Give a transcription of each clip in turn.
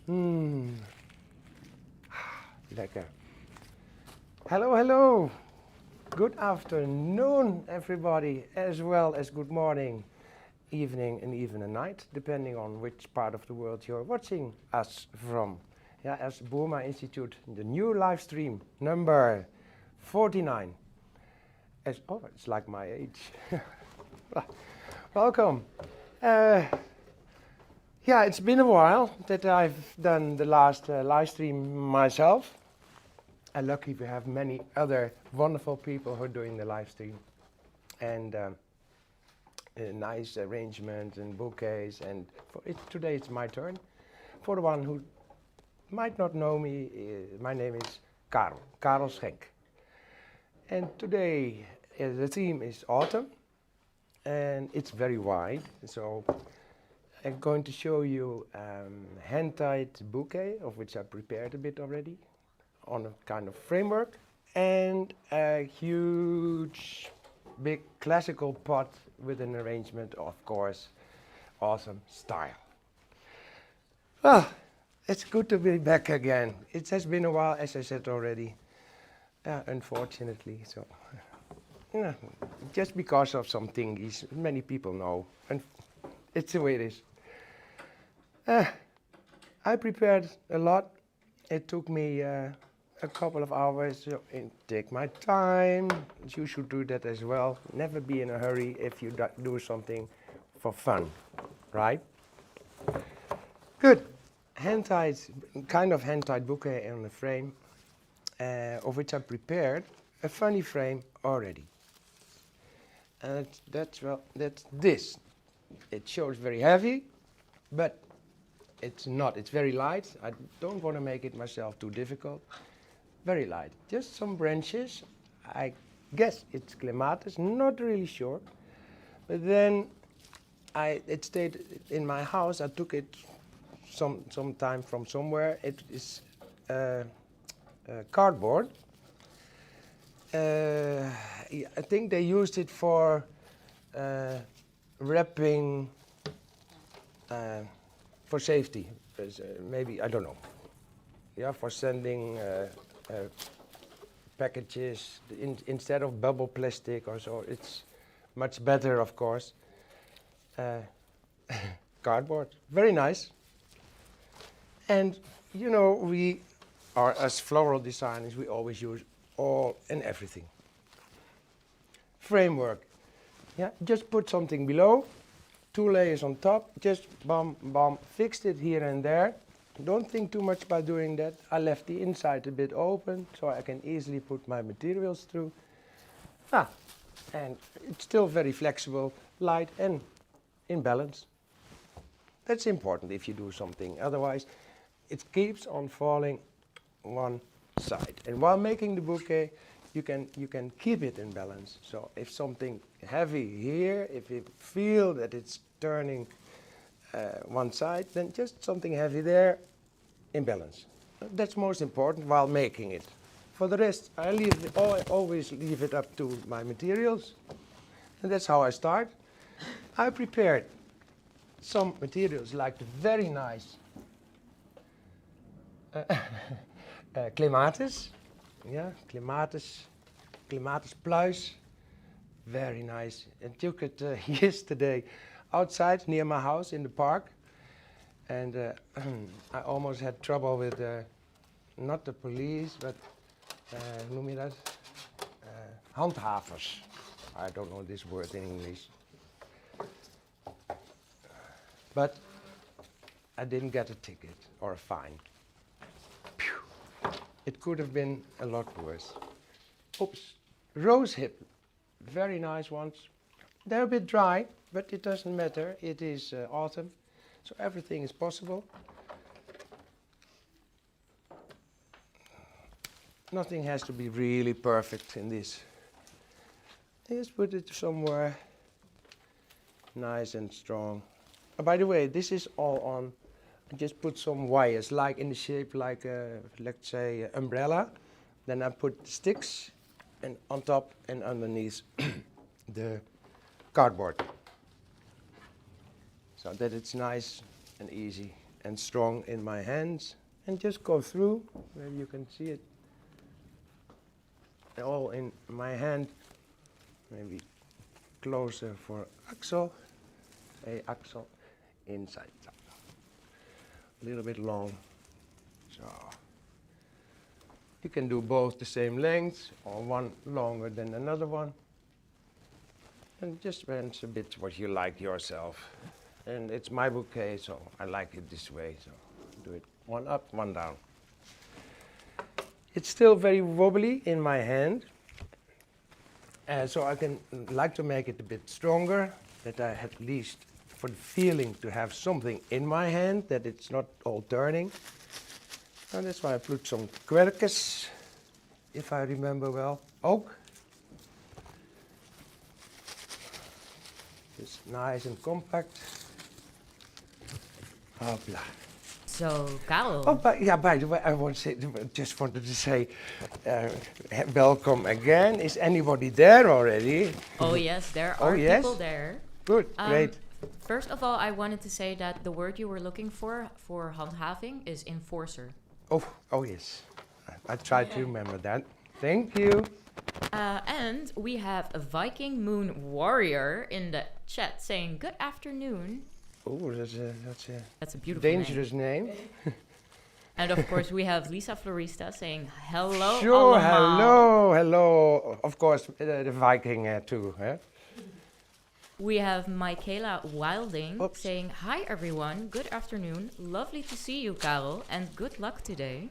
Hmm. Lekker. Hello, hello. Good afternoon, everybody, as well as good morning, evening, and even a night, depending on which part of the world you're watching us from. Yeah, as Boerma Instituut, the new live stream number 49. Oh, it's like my age. Welcome. Yeah, it's been a while that I've done the last live stream myself. And lucky we have many other wonderful people who are doing the live stream. And a nice arrangement and bouquets. And today it's my turn. For the one who might not know me, my name is Carel Schenk. And today the theme is autumn. And it's very wide. So I'm going to show you hand-tied bouquet, of which I prepared a bit already, on a kind of framework, and a huge, big classical pot with an arrangement, of course, awesome style. Well, it's good to be back again. It has been a while, as I said already, unfortunately. So, just because of some thingies, many people know, and it's the way it is. I prepared a lot. It took me a couple of hours to take my time. You should do that as well. Never be in a hurry if you do something for fun, right? Good. Hand-tied, kind of hand-tied bouquet on a frame, of which I prepared a funny frame already. And that's this. It shows very heavy, but it's not. It's very light. I don't want to make it myself too difficult. Very light. Just some branches. I guess it's clematis. Not really sure. But then it stayed in my house. I took it some time from somewhere. It is cardboard. I think they used it for wrapping. For safety, maybe, I don't know. Yeah, for sending packages instead of bubble plastic or so. It's much better, of course. Cardboard, very nice. And you know, we are, as floral designers, we always use all and everything. Framework. Yeah, just put something below. 2 layers on top, just bam, bam, fixed it here and there. Don't think too much about doing that. I left the inside a bit open, so I can easily put my materials through. And it's still very flexible, light, and in balance. That's important if you do something, otherwise it keeps on falling one side. And while making the bouquet, you can keep it in balance. So if something heavy here, if you feel that it's turning one side, then just something heavy there in balance. That's most important while making it. For the rest, I always leave it up to my materials. And that's how I start. I prepared some materials like the very nice clematis. Yeah, clematis pluis, very nice. I took it yesterday outside near my house in the park, and I almost had trouble with not the police, but hoe noem je dat? Handhavers. I don't know this word in English. But I didn't get a ticket or a fine. It could have been a lot worse. Oops, rose hip, very nice ones. They're a bit dry, but it doesn't matter. It is autumn, so everything is possible. Nothing has to be really perfect in this. Just put it somewhere nice and strong. By the way, this is all on. I just put some wires, like in the shape like let's say umbrella. Then I put sticks and on top and underneath the cardboard, so that it's nice and easy and strong in my hands, and just go through. Maybe you can see it all in my hand. Maybe closer for Axel. Hey Axel, inside. A little bit long. So you can do both the same length or one longer than another one. And just depends a bit what you like yourself. And it's my bouquet, so I like it this way. So do it one up, one down. It's still very wobbly in my hand. So I can like to make it a bit stronger, that I at least for the feeling to have something in my hand, that it's not all turning. And that's why I put some quercus, if I remember well, oak. It's nice and compact. Hopla. So, Carel. Oh, by the way, just wanted to say, welcome again. Is anybody there already? Oh yes, there are people there. Good, great. First of all, I wanted to say that the word you were looking for handhaving is enforcer. Oh yes. I tried to remember that. Thank you. And we have a Viking Moon Warrior in the chat saying good afternoon. Oh, That's a beautiful dangerous name. And of course we have Lisa Florista saying hello. Sure, allemaal. hello. Of course, the Viking too. Eh? We have Michaela Wilding saying hi everyone, good afternoon, lovely to see you, Carel, and good luck today.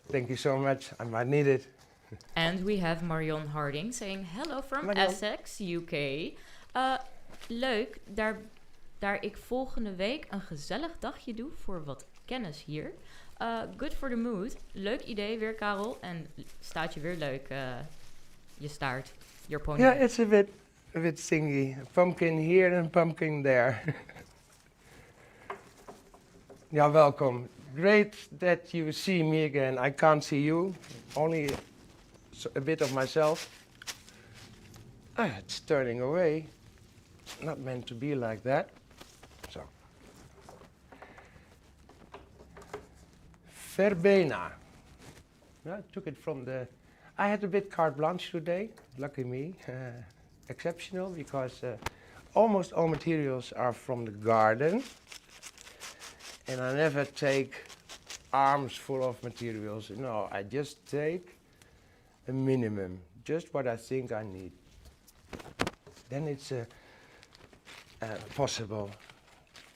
Thank you so much. I might need it. And we have Marion Harding saying hello from Essex, UK. Leuk, daar ik volgende week een gezellig dagje doe voor wat kennis hier. Good for the mood. Leuk idee weer, Carel. En staat je weer leuk, je staart, your pony. Yeah, it's a bit thingy. Pumpkin here and pumpkin there. Yeah, welcome. Great that you see me again. I can't see you, only a bit of myself. It's turning away. Not meant to be like that. So. Verbena. I took it from the... I had a bit carte blanche today, lucky me. Exceptional, because almost all materials are from the garden. And I never take arms full of materials. No, I just take a minimum, just what I think I need. Then it's possible.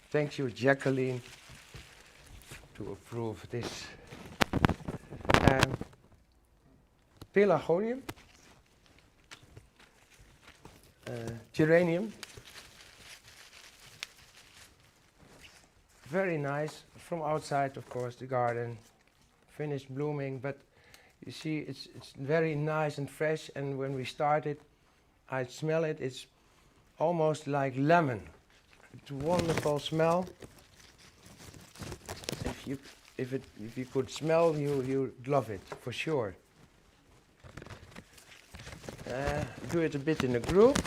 Thank you, Jacqueline, to approve this. Pelargonium, geranium. Very nice, from outside of course, the garden, finished blooming, but you see it's very nice and fresh, and when we start it, I smell it, it's almost like lemon. It's a wonderful smell. If you could smell, you'd love it, for sure. Do it a bit in a group.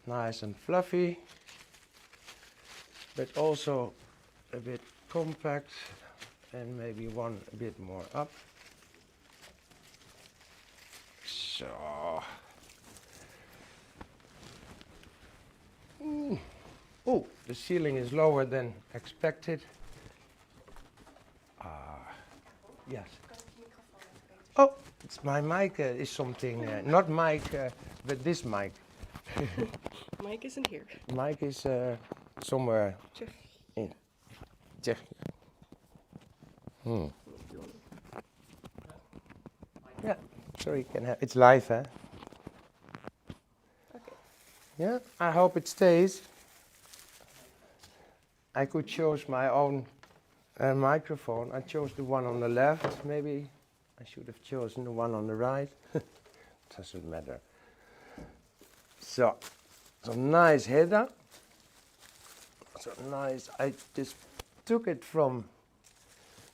Nice and fluffy, but also a bit compact, and maybe one a bit more up. So. Oh, the ceiling is lower than expected. Yes. Oh, it's my mic is something, not mic, but this mic. Mike isn't here. Mike is somewhere Czech. in Czech. Yeah, sorry, can have. It's live, huh? Okay. Yeah, I hope it stays. I could choose my own microphone. I chose the one on the left. Maybe I should have chosen the one on the right. Doesn't matter. So, some nice header. So nice. I just took it from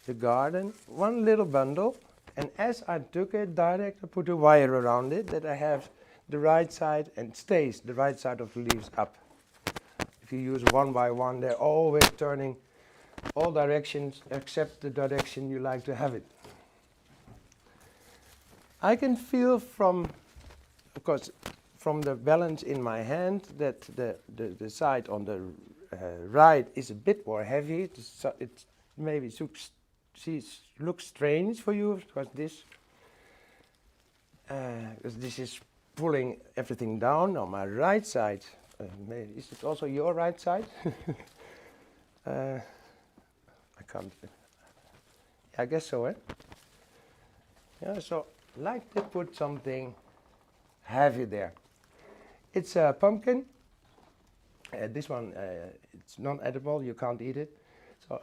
the garden, one little bundle, and as I took it direct, I put a wire around it that I have the right side and stays the right side of the leaves up. if you use one by one, they're always turning all directions except the direction you like to have it. I can feel from, of course, from the balance in my hand that the side on the right is a bit more heavy. It maybe looks strange for you because this is pulling everything down. On my right side, is it also your right side? I can't. I guess so, eh? Yeah, so like to put something heavy there. It's a pumpkin. This one, it's non-edible, you can't eat it. So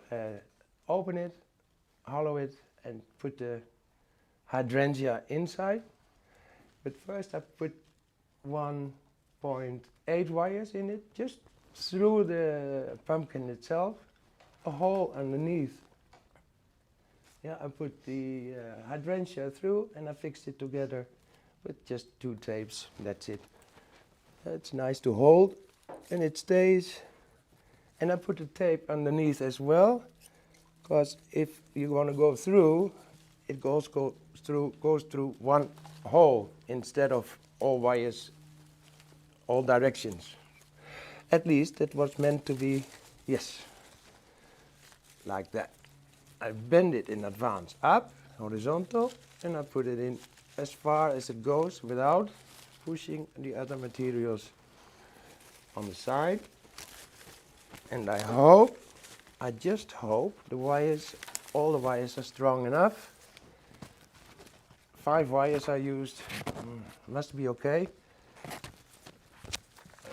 open it, hollow it, and put the hydrangea inside. But first I put 1.8 wires in it, just through the pumpkin itself, a hole underneath. Yeah, I put the hydrangea through and I fixed it together with just 2 tapes, that's it. It's nice to hold and it stays. And I put the tape underneath as well, because if you want to go through, it goes through one hole instead of all wires, all directions. At least it was meant to be, yes, like that. I bend it in advance up, horizontal, and I put it in as far as it goes without pushing the other materials on the side. And I just hope all the wires are strong enough. 5 wires I used, must be okay.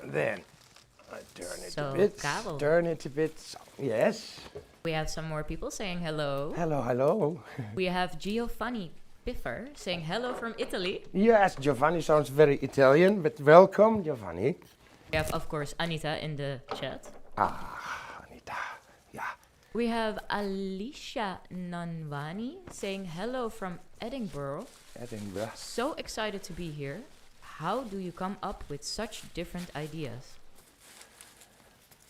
Then I turn it a bit, yes. We have some more people saying hello. Hello, hello. We have Giovanni Piffer saying hello from Italy. Yes, Giovanni sounds very Italian, but welcome, Giovanni. We have, of course, Anita in the chat. Ah, Anita, yeah. We have Alicia Nanvani saying hello from Edinburgh. Edinburgh. So excited to be here. How do you come up with such different ideas?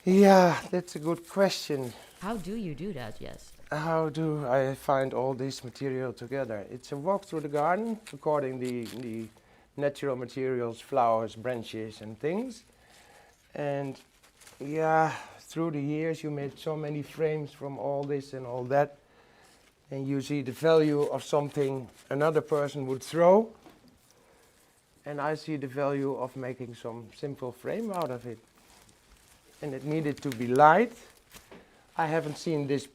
Yeah, that's a good question. How do you do that, yes? How do I find all this material together? It's a walk through the garden, recording the natural materials, flowers, branches and things. And yeah, through the years you made so many frames from all this and all that. And you see the value of something another person would throw. And I see the value of making some simple frame out of it. And it needed to be light. I haven't seen this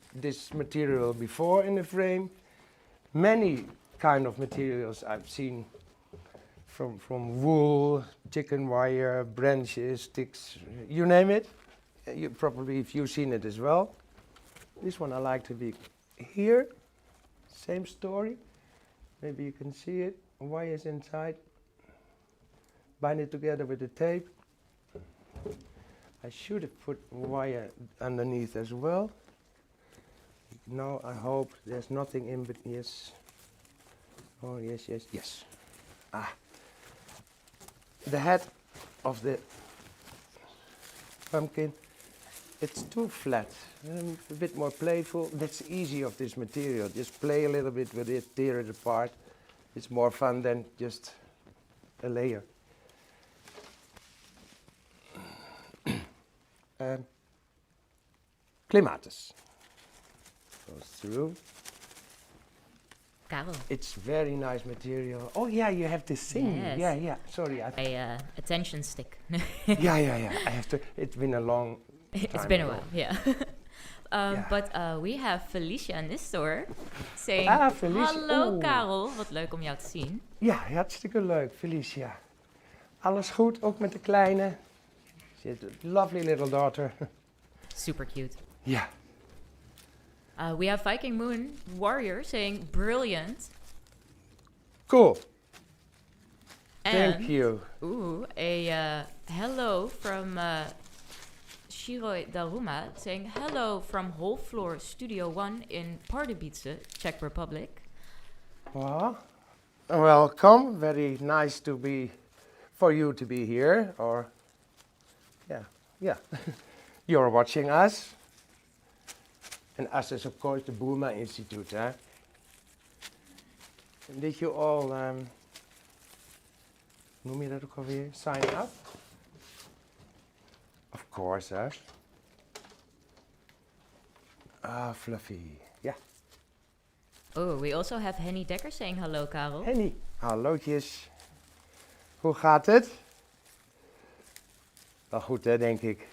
material before in a frame. Many kind of materials I've seen, from wool, chicken wire, branches, sticks, you name it. You probably, if you've seen it as well. This one I like to be here. Same story. Maybe you can see it. Wires inside. Bind it together with the tape. I should have put wire underneath as well. Now I hope there's nothing in between. Yes. Oh, yes, yes, yes. Ah. The head of the pumpkin, it's too flat. A bit more playful. That's easy of this material. Just play a little bit with it, tear it apart. It's more fun than just a layer. Clematis goes through. Carel. It's very nice material. Oh yeah, you have to sing. Yes. Yeah, yeah. Sorry, A attention stick. yeah. I have to. It's been a long time. It's been a ago. while, yeah. Yeah. But we have Felicia Nistor saying, Felicia. hallo Oeh. Carel, wat leuk om jou te zien. Ja, hartstikke leuk, Felicia. Alles goed, ook met de kleine. She has a lovely little daughter. Super cute. Yeah. We have Viking Moon Warrior saying, brilliant. Cool. And, Thank you. Ooh, a hello from Shiroi Daruma saying, hello from Whole Floor Studio 1 in Pardubice, Czech Republic. Well, welcome. Very nice to be, for you to be here. Or, yeah. You're watching us. And us is of course the Boerma Instituut. Huh? And did you all, noem je dat ook alweer, sign up? Of course, hè? Ah, Fluffy. Ja. Oh, we also have Henny Dekker saying hello, Carel. Henny. Hallootjes. Hoe gaat het? Wel goed, hè, denk ik.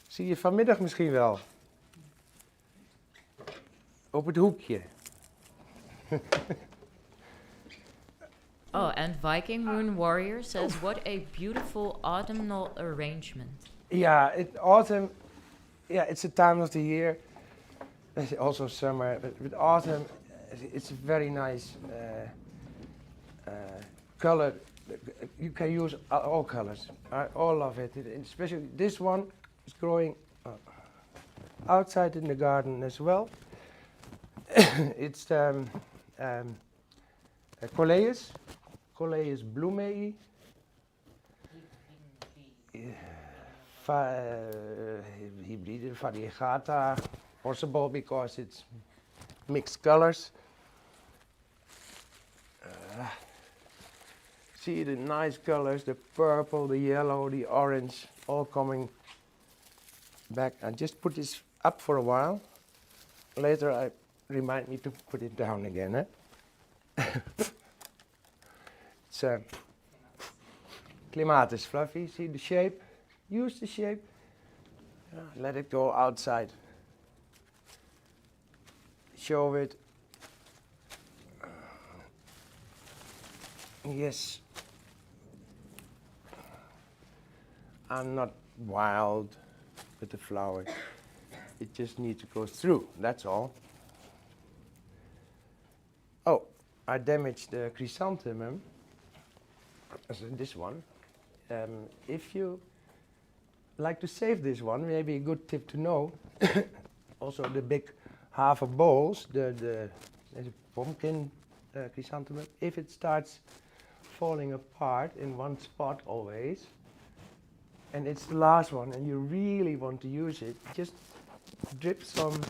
Zie je vanmiddag misschien wel. Op het hoekje. Oh, and Viking Moon Warrior says, what a beautiful autumnal arrangement. Yeah, autumn, it's a time of the year. Also summer, but with autumn, it's a very nice color. You can use all colors. I all love it. Especially this one is growing outside in the garden as well. It's Coleus bloemei. Hybride variegata, possible because it's mixed colors. See the nice colors, the purple, the yellow, the orange, all coming back. I just put this up for a while. Later I remind me to put it down again. Eh? It's clematis, Fluffy. See the shape? Use the shape. Let it go outside. Show it. Yes. I'm not wild with the flower. It just needs to go through, that's all. Oh, I damaged the chrysanthemum. As in this one. If you like to save this one, maybe a good tip to know. Also the big half of bowls, there's a pumpkin chrysanthemum. If it starts falling apart in one spot always, and it's the last one, and you really want to use it, just drip some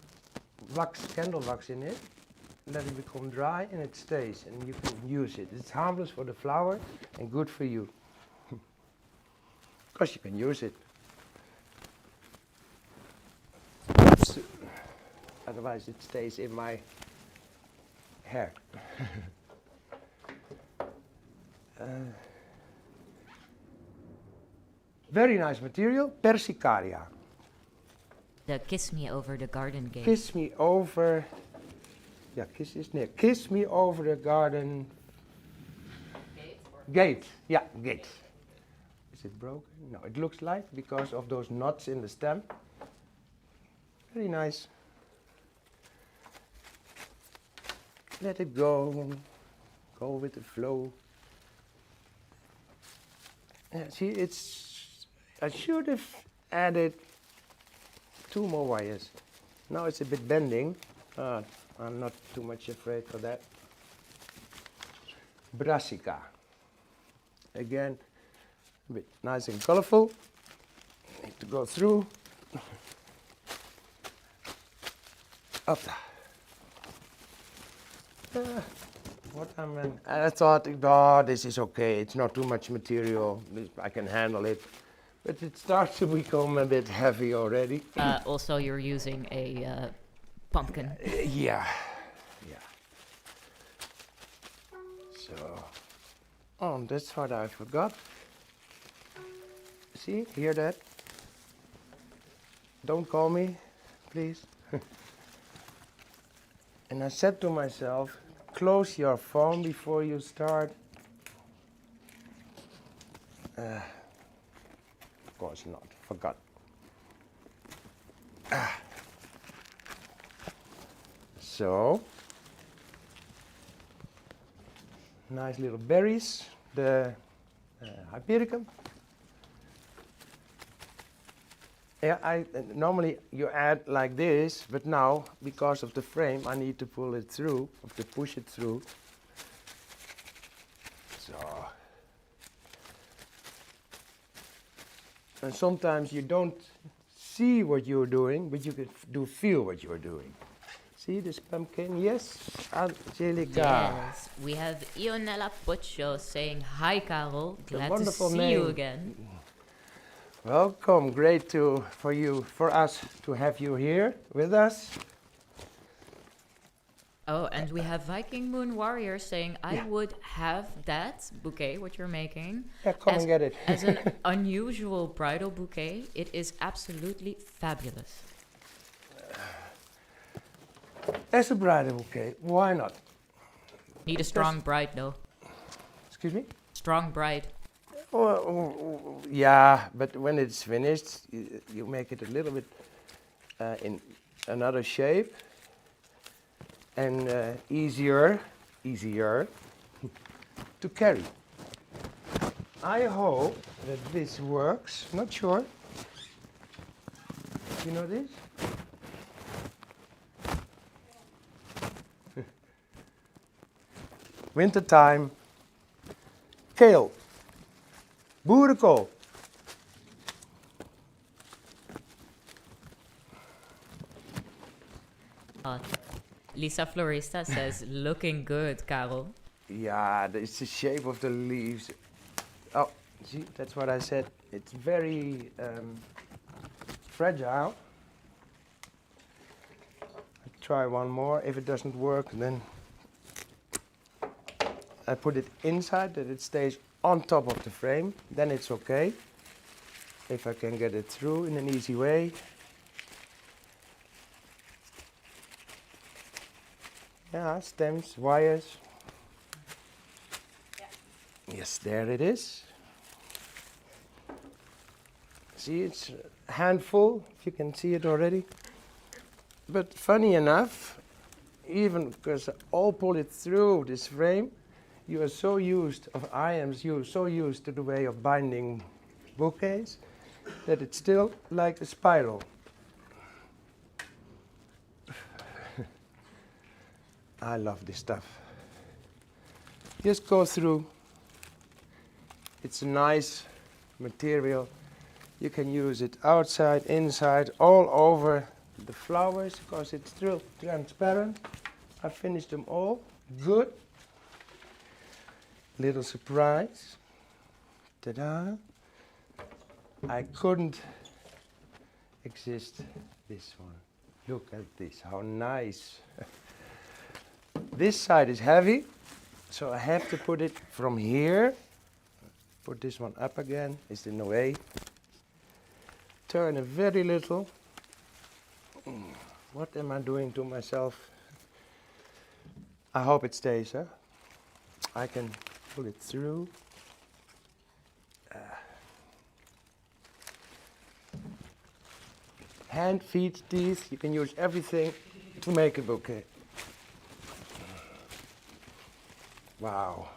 wax, candle wax in it, let it become dry, and it stays, and you can use it. It's harmless for the flower and good for you. Because you can use it. Oops. Otherwise it stays in my hair. Very nice material, Persicaria. The Kiss Me Over the Garden Gate. Kiss me over, kiss me over the garden gate. Yeah, gate. Is it broken? No, it looks like because of those knots in the stem. Very nice. Let it go with the flow. Yeah, see, I should have added 2 more wires. Now it's a bit bending. I'm not too much afraid for that. Brassica. Again, a bit nice and colorful. Need to go through. Up. I thought, oh, this is okay. It's not too much material. I can handle it. But it starts to become a bit heavy already. Also, you're using a pumpkin. Yeah. So, oh, that's what I forgot. See, hear that? Don't call me, please. And I said to myself, close your phone before you start. Of course not, forgot. So, nice little berries, the Hypericum. Yeah, normally you add like this, but now because of the frame, I need to pull it through, or to push it through. So, and sometimes you don't see what you're doing, but you can do feel what you're doing. See this pumpkin? Yes, Angelica. Yes, we have Ionella Pocho saying, hi, Carel. It's a Glad to wonderful see you name. again. Welcome, great for us to have you here with us. Oh, and we have Viking Moon Warrior saying, I Yeah. would have that bouquet, what you're making. Yeah, come as, and get it. as an unusual bridal bouquet, it is absolutely fabulous. As a bridal bouquet, why not? Need a strong bride, though. Excuse me? Strong bride. Yeah, but when it's finished, you make it a little bit in another shape and easier to carry. I hope that this works. Not sure. You know this? Wintertime. Kale. Boerenkool. Lisa Florista says, looking good, Carel. Yeah, it's the shape of the leaves. Oh, see, that's what I said. It's very fragile. I'll try one more. If it doesn't work, then I put it inside, that it stays on top of the frame. Then it's okay. If I can get it through in an easy way. Yeah, stems, wires. Yes, there it is. See, it's a handful, if you can see it already. But funny enough, even because I all pull it through this frame, you are so used, I am so used to the way of binding bouquets, that it's still like a spiral. I love this stuff. Just go through. It's a nice material. You can use it outside, inside, all over the flowers because it's still transparent. I finished them all. Good. Little surprise. Ta-da. I couldn't exist this one. Look at this, how nice. This side is heavy, so I have to put it from here. Put this one up again, it's in the way. Turn it very little. What am I doing to myself? I hope it stays, huh? I can pull it through. Hand, feet, teeth, you can use everything to make a bouquet. Wow.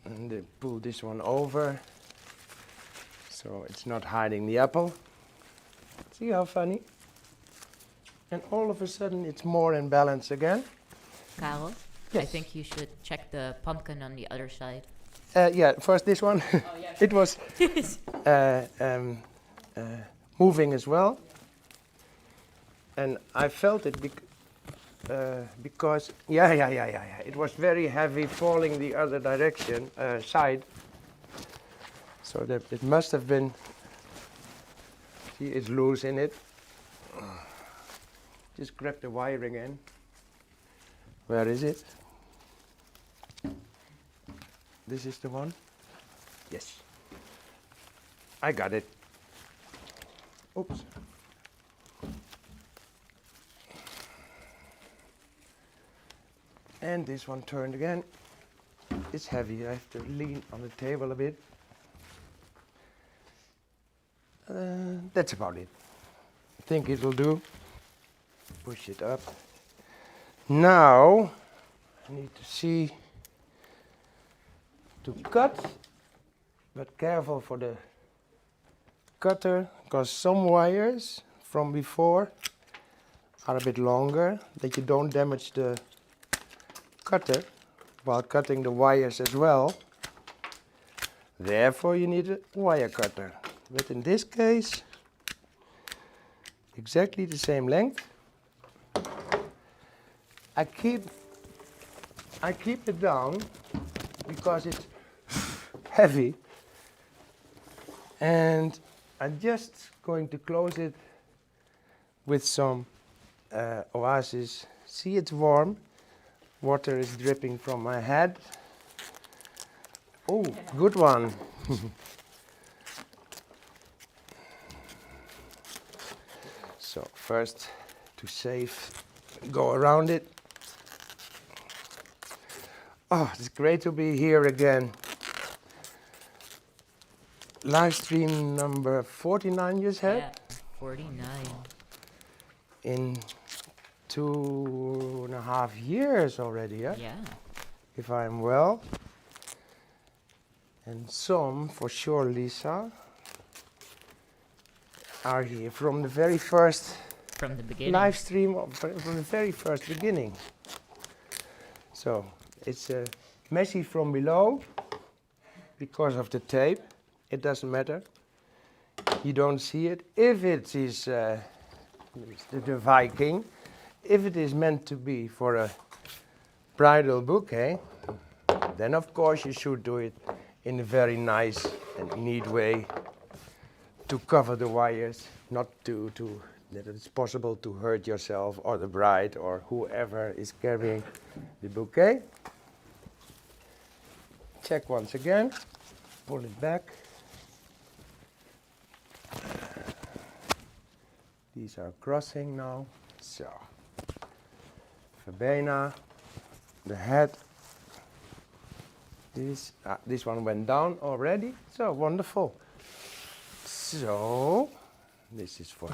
And then pull this one over so it's not hiding the apple. See how funny? And all of a sudden it's more in balance again. Carel, I Yes. think you should check the pumpkin on the other side. Yeah, first this one. It was moving as well. And I felt it because, it was very heavy falling the other direction, side. So that it must have been, see, it's loose in it. Just grab the wire again. Where is it? This is the one? Yes. I got it. Oops. And this one turned again. It's heavy, I have to lean on the table a bit. That's about it. I think it will do. Push it up. Now, I need to see to cut, but careful for the cutter, because some wires from before are a bit longer, that you don't damage the cutter while cutting the wires as well. Therefore you need a wire cutter. but in this case, exactly the same length. I keep it down because it's heavy, and I'm just going to close it with some oasis. See, it's warm. Water is dripping from my head. Oh, good one. So first, to save, go around it. Oh, it's great to be here again. Livestream number 49 you said? Yeah, 49. In 2.5 years already, yeah? Yeah. If I'm well. And some, for sure, Lisa, are here from the very first From the beginning. live stream, from the very first beginning. So, it's messy from below because of the tape. It doesn't matter. You don't see it. If it is the Viking, if it is meant to be for a bridal bouquet, then of course you should do it in a very nice and neat way to cover the wires, not that it's possible to hurt yourself or the bride or whoever is carrying the bouquet. Check once again, pull it back. These are crossing now, so verbena, the head. This one went down already, so wonderful. So, this is for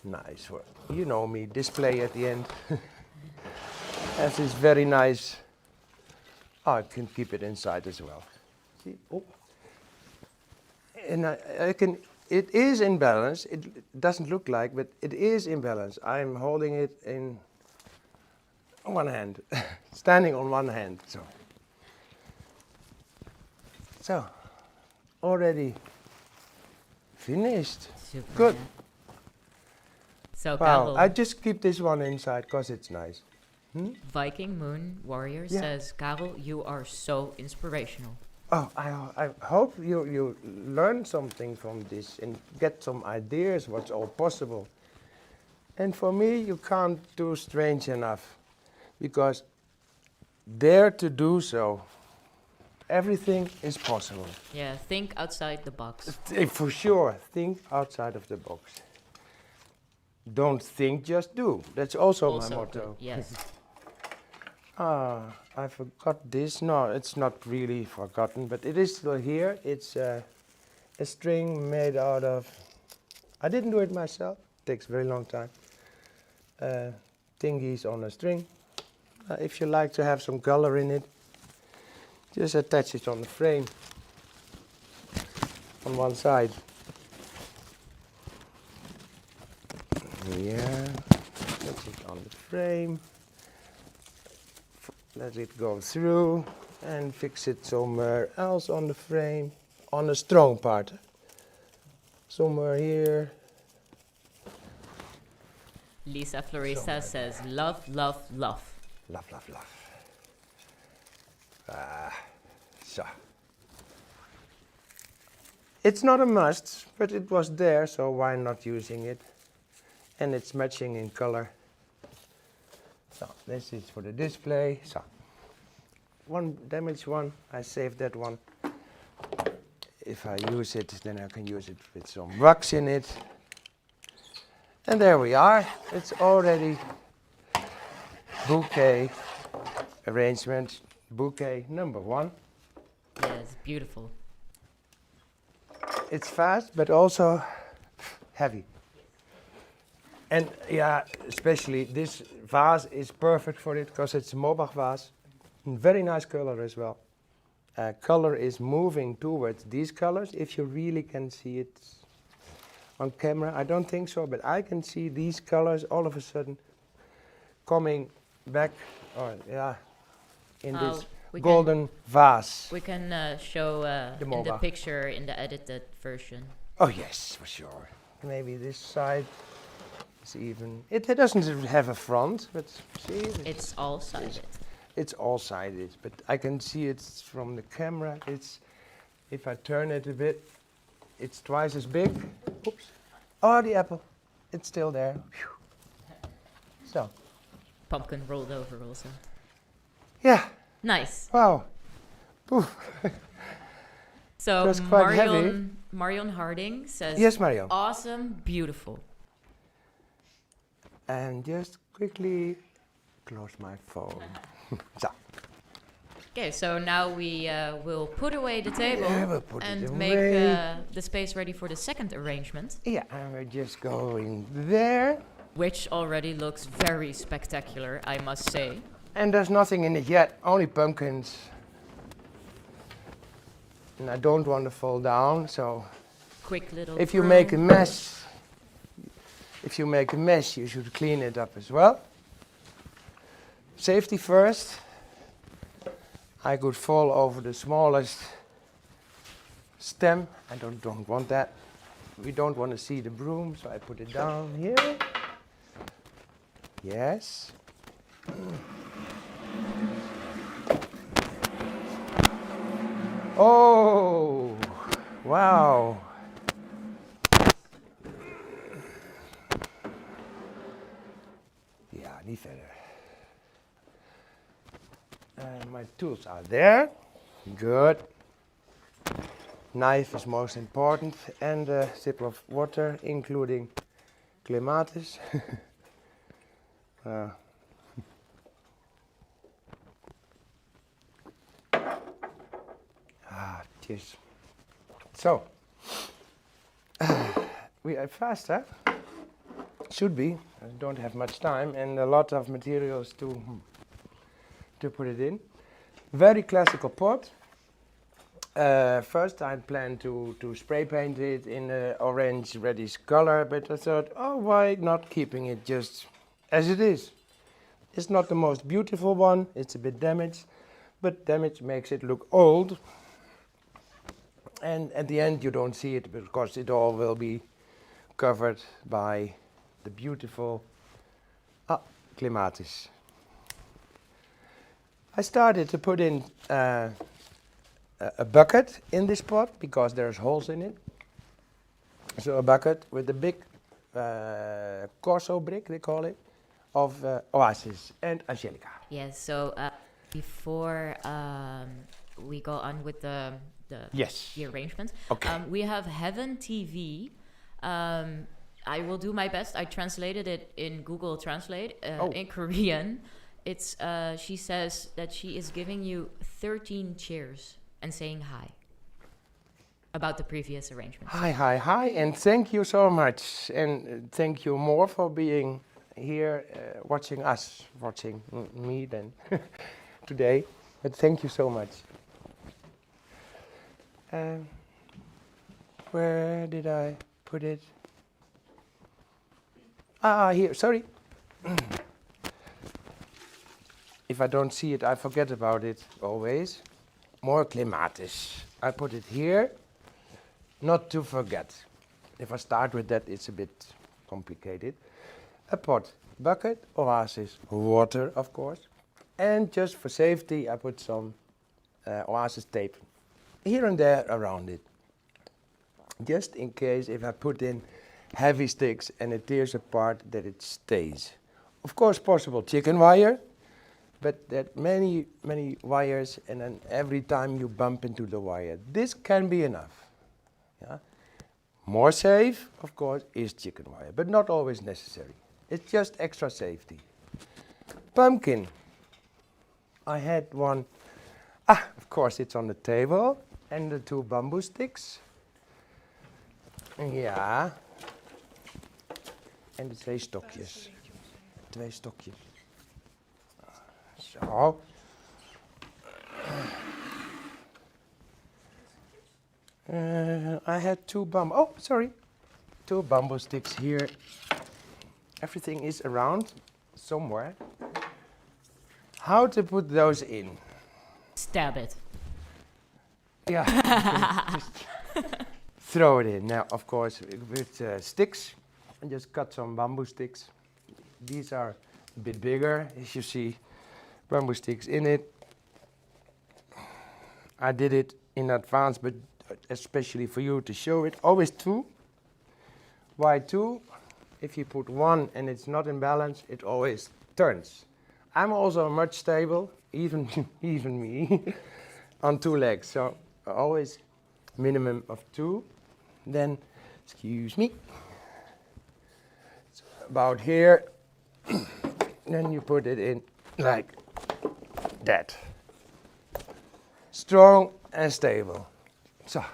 nice, for, you know me, display at the end. As is very nice. Oh, I can keep it inside as well. See, oh. And I can, it is in balance, it doesn't look like, but it is in balance. I'm holding it in one hand, standing on one hand, so. So, already finished. Super. Good. Yeah. So, Wow, Carel, I just keep this one inside because it's nice. Viking Moon Warrior Yeah. says, Carel, you are so inspirational. Oh, I hope you learn something from this and get some ideas what's all possible. And for me, you can't do strange enough because dare to do so. Everything is possible. Yeah, think outside the box. For sure, think outside of the box. Don't think, just do. That's also my motto. good, yes. I forgot this. No, it's not really forgotten, but it is still here. It's a string made out of, I didn't do it myself, takes a very long time. Thingies on a string. If you like to have some color in it, just attach it on the frame on one side. Yeah, attach it on the frame. Let it go through and fix it somewhere else on the frame, on the strong part. Somewhere here. Lisa Florista says, love, love, love. Love, love, love. So. It's not a must, but it was there, so why not using it? And it's matching in color. So this is for the display. So one damaged one, I saved that one. If I use it, then I can use it with some wax in it. And there we are. It's already bouquet arrangement, bouquet number 1. Yeah, it's beautiful. It's fast, but also heavy. And yeah, especially this vase is perfect for it because it's a Mobach vase. Very nice color as well. Color is moving towards these colors. If you really can see it on camera, I don't think so, but I can see these colors all of a sudden coming back, in this golden vase. We can show in the Mobach. picture in the edited version. Oh yes, for sure. Maybe this side is even. It doesn't have a front, but see, It's all sided. it's all sided. But I can see it from the camera. It's if I turn it a bit, it's twice as big. Oops. Oh, the apple. It's still there. Phew. So. Pumpkin rolled over also. Yeah. Nice. Wow. Poof. So That's quite heavy. Marion Harding says, Yes, Mario. awesome, beautiful. And just quickly close my phone. So. Okay, so now we will put away the table Yeah, we'll put it and away. make the space ready for the second arrangement, Yeah, and we're just going there. which already looks very spectacular, I must say. And there's nothing in it yet, only pumpkins. And I don't want to fall down, so Quick little if you broom. make a mess, you should clean it up as well. Safety first. I could fall over the smallest stem. I don't want that. We don't want to see the broom, so I put it down here. Yes. Oh, wow. Ja, niet verder. My tools are there. Good. Knife is most important, and a sip of water, including clematis. Cheers. So, we are fast, huh? Should be. I don't have much time and a lot of materials to put it in. Very classical pot. First I planned to spray paint it in an orange reddish color, but I thought, oh, why not keeping it just as it is? It's not the most beautiful one, it's a bit damaged, but damage makes it look old. And at the end you don't see it because it all will be covered by the beautiful clematis. I started to put in a bucket in this pot because there's holes in it. So a bucket with a big corso brick, they call it, of oasis and angelica. Yes, so before we go on with the arrangement, Okay. we have Heaven TV. I will do my best. I translated it in Google Translate in Korean. It's she says that she is giving you 13 cheers and saying hi about the previous arrangement. Hi, and thank you so much, and thank you more for being here, watching me then today. But thank you so much. Where did I put it? Here, sorry. If I don't see it, I forget about it always. More clematis. I put it here, not to forget. If I start with that, it's a bit complicated. A pot, bucket, oasis, water, of course. And just for safety, I put some oasis tape here and there around it. Just in case if I put in heavy sticks and it tears apart, that it stays. Of course, possible chicken wire, but that many wires, and then every time you bump into the wire, this can be enough. Yeah? More safe, of course, is chicken wire, but not always necessary. It's just extra safety. Pumpkin. I had one. Of course, it's on the table, and the 2 bamboo sticks. Ja. En de 2 stokjes. 2 stokjes. Zo. I had 2 bamboo. Oh, sorry. 2 bamboo sticks here. Everything is around somewhere. How to put those in? Stab it. Yeah. Just throw it in. Now, of course, with sticks, and just cut some bamboo sticks. These are a bit bigger, as you see, bamboo sticks in it. I did it in advance, but especially for you to show it. Always two. Why two? If you put one and it's not in balance, it always turns. I'm also much stable, even even me, on two legs. So always minimum of two. Then, excuse me, it's about here. Then you put it in like that. Strong and stable. So,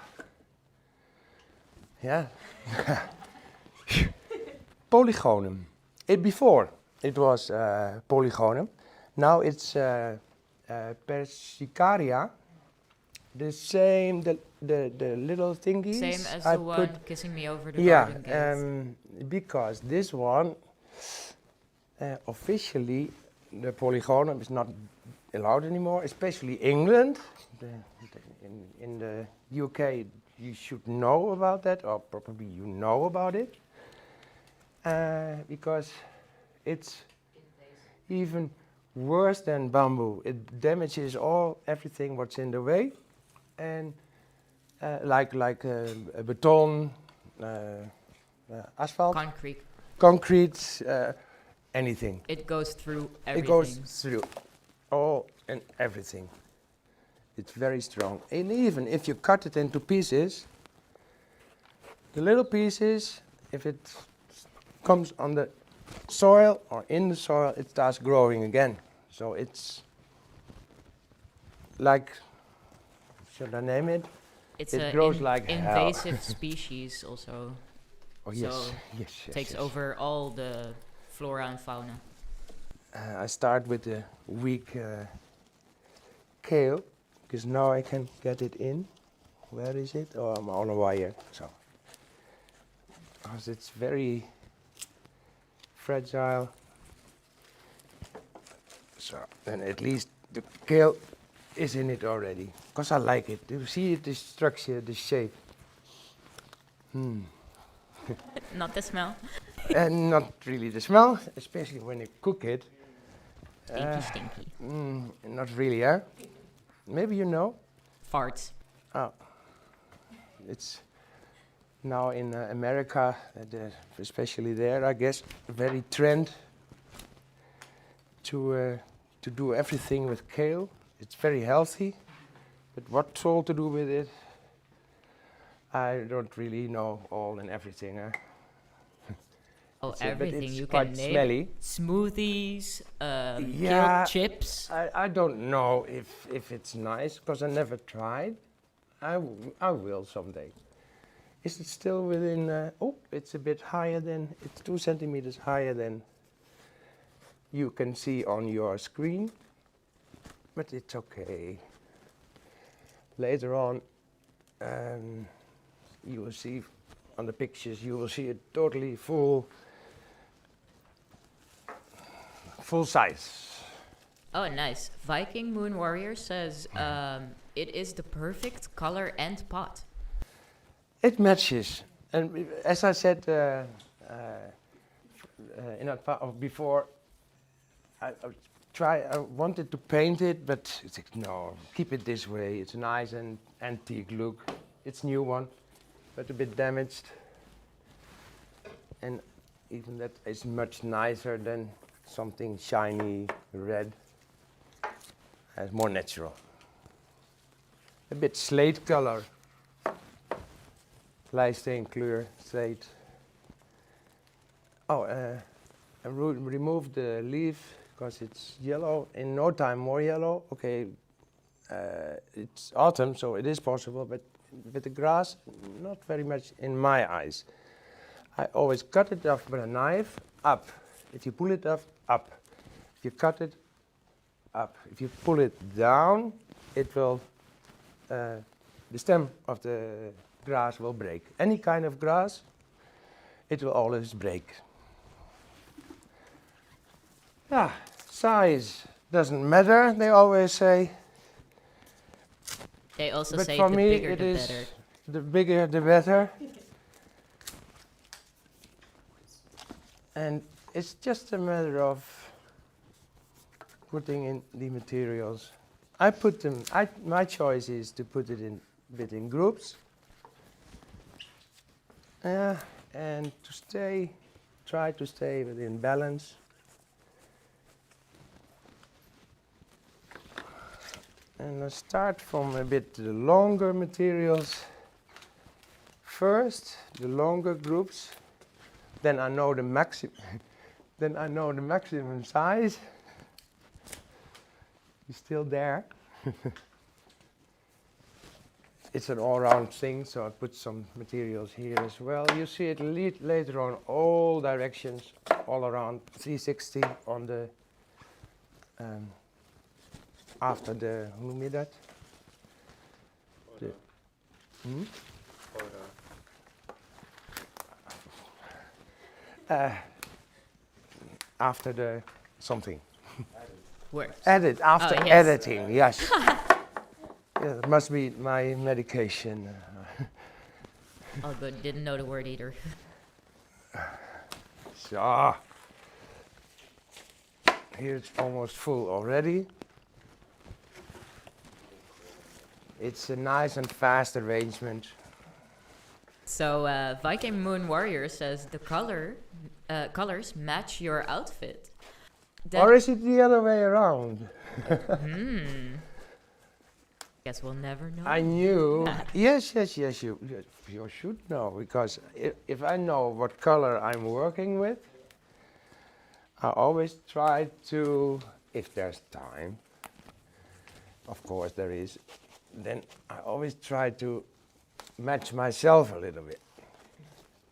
yeah. Polygonum. Before it was polygonum. Now it's Persicaria. The same, the little thingies. Same as I the one kissing me over the yeah, garden gate. because this one officially the polygonum is not allowed anymore, especially England. In the UK, you should know about that, or probably you know about it, because it's even worse than bamboo. It damages everything what's in the way, and like a beton, asphalt, concrete, anything. It goes through everything. It goes through all and everything. It's very strong. And even if you cut it into pieces, the little pieces, if it comes on the soil or in the soil, it starts growing again. So it's like, should I name it? It's it an grows like hell. invasive species also. Oh yes, So yes, takes over all the flora and fauna. I start with the weak kale, because now I can get it in. Where is it? Oh, I'm on a wire. So, because it's very fragile. So, then at least the kale is in it already. Because I like it. You see the structure, the shape. Not the smell. And not really the smell, especially when you cook it. Stinky. Not really, huh? Maybe you know. Farts. Oh, it's now in America, especially there, I guess, very trend to do everything with kale. It's very healthy, but what all to do with it, I don't really know all and everything. Huh? Oh, But everything it's you quite can name. smelly. Smoothies, Yeah, kale chips. I don't know if it's nice, because I never tried. I will someday. Is it still within, oh, it's a bit higher than, it's 2 centimeters higher than you can see on your screen, but it's okay. Later on, you will see on the pictures, you will see it totally full size. Oh, nice. Viking Moon Warrior says it is the perfect color and pot. It matches, and as I said before, I wanted to paint it, but it's like, no, keep it this way. It's a nice and antique look. It's new one, but a bit damaged, and even that is much nicer than something shiny red. It's more natural. A bit slate color. Leisteen kleur, slate. Oh, I remove the leaf because it's yellow. In no time, more yellow. Okay, it's autumn, so it is possible, but with the grass, not very much in my eyes. I always cut it off with a knife, up. If you pull it off, up. If you cut it, up. If you pull it down, it will, the stem of the grass will break. Any kind of grass, it will always break. Yeah, size doesn't matter, they always say. They also But say for the me, bigger it the is better. the bigger the better. And it's just a matter of putting in the materials. I put them, my choice is to put it in bit in groups. And to try to stay within balance. And I start from a bit the longer materials first, the longer groups. Then I know the then I know the maximum size. It's still there. It's an all-round thing, so I put some materials here as well. You see it later on, all directions, all around 360 on the after the, hoe noem je dat? After the something. Works. Edit, after Oh, yes. editing, yes. Yeah, it must be my medication. Oh, good. Didn't know the word either. So, here it's almost full already. It's a nice and fast arrangement. So Viking Moon Warrior says the colors match your outfit. Or is it the other way around? Guess we'll never know. I knew. Yes, you should know, because if I know what color I'm working with, I always try to, if there's time, of course there is, then I always try to match myself a little bit,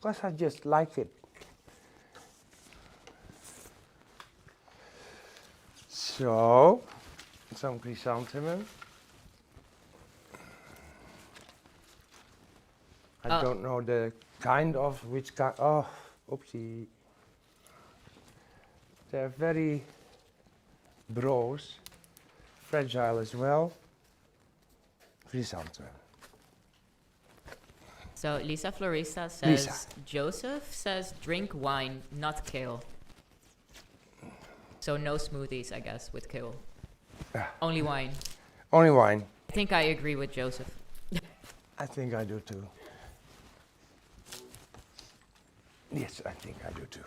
because I just like it. So, some chrysanthemum. I don't know the kind of, which kind, oh, oopsie. They're very broad, fragile as well. Chrysanthemum. So Lisa Florista says, Joseph says drink wine, not kale. So no smoothies, I guess, with kale. Only wine. Only wine. I think I agree with Joseph. I think I do too. Yes, I think I do too.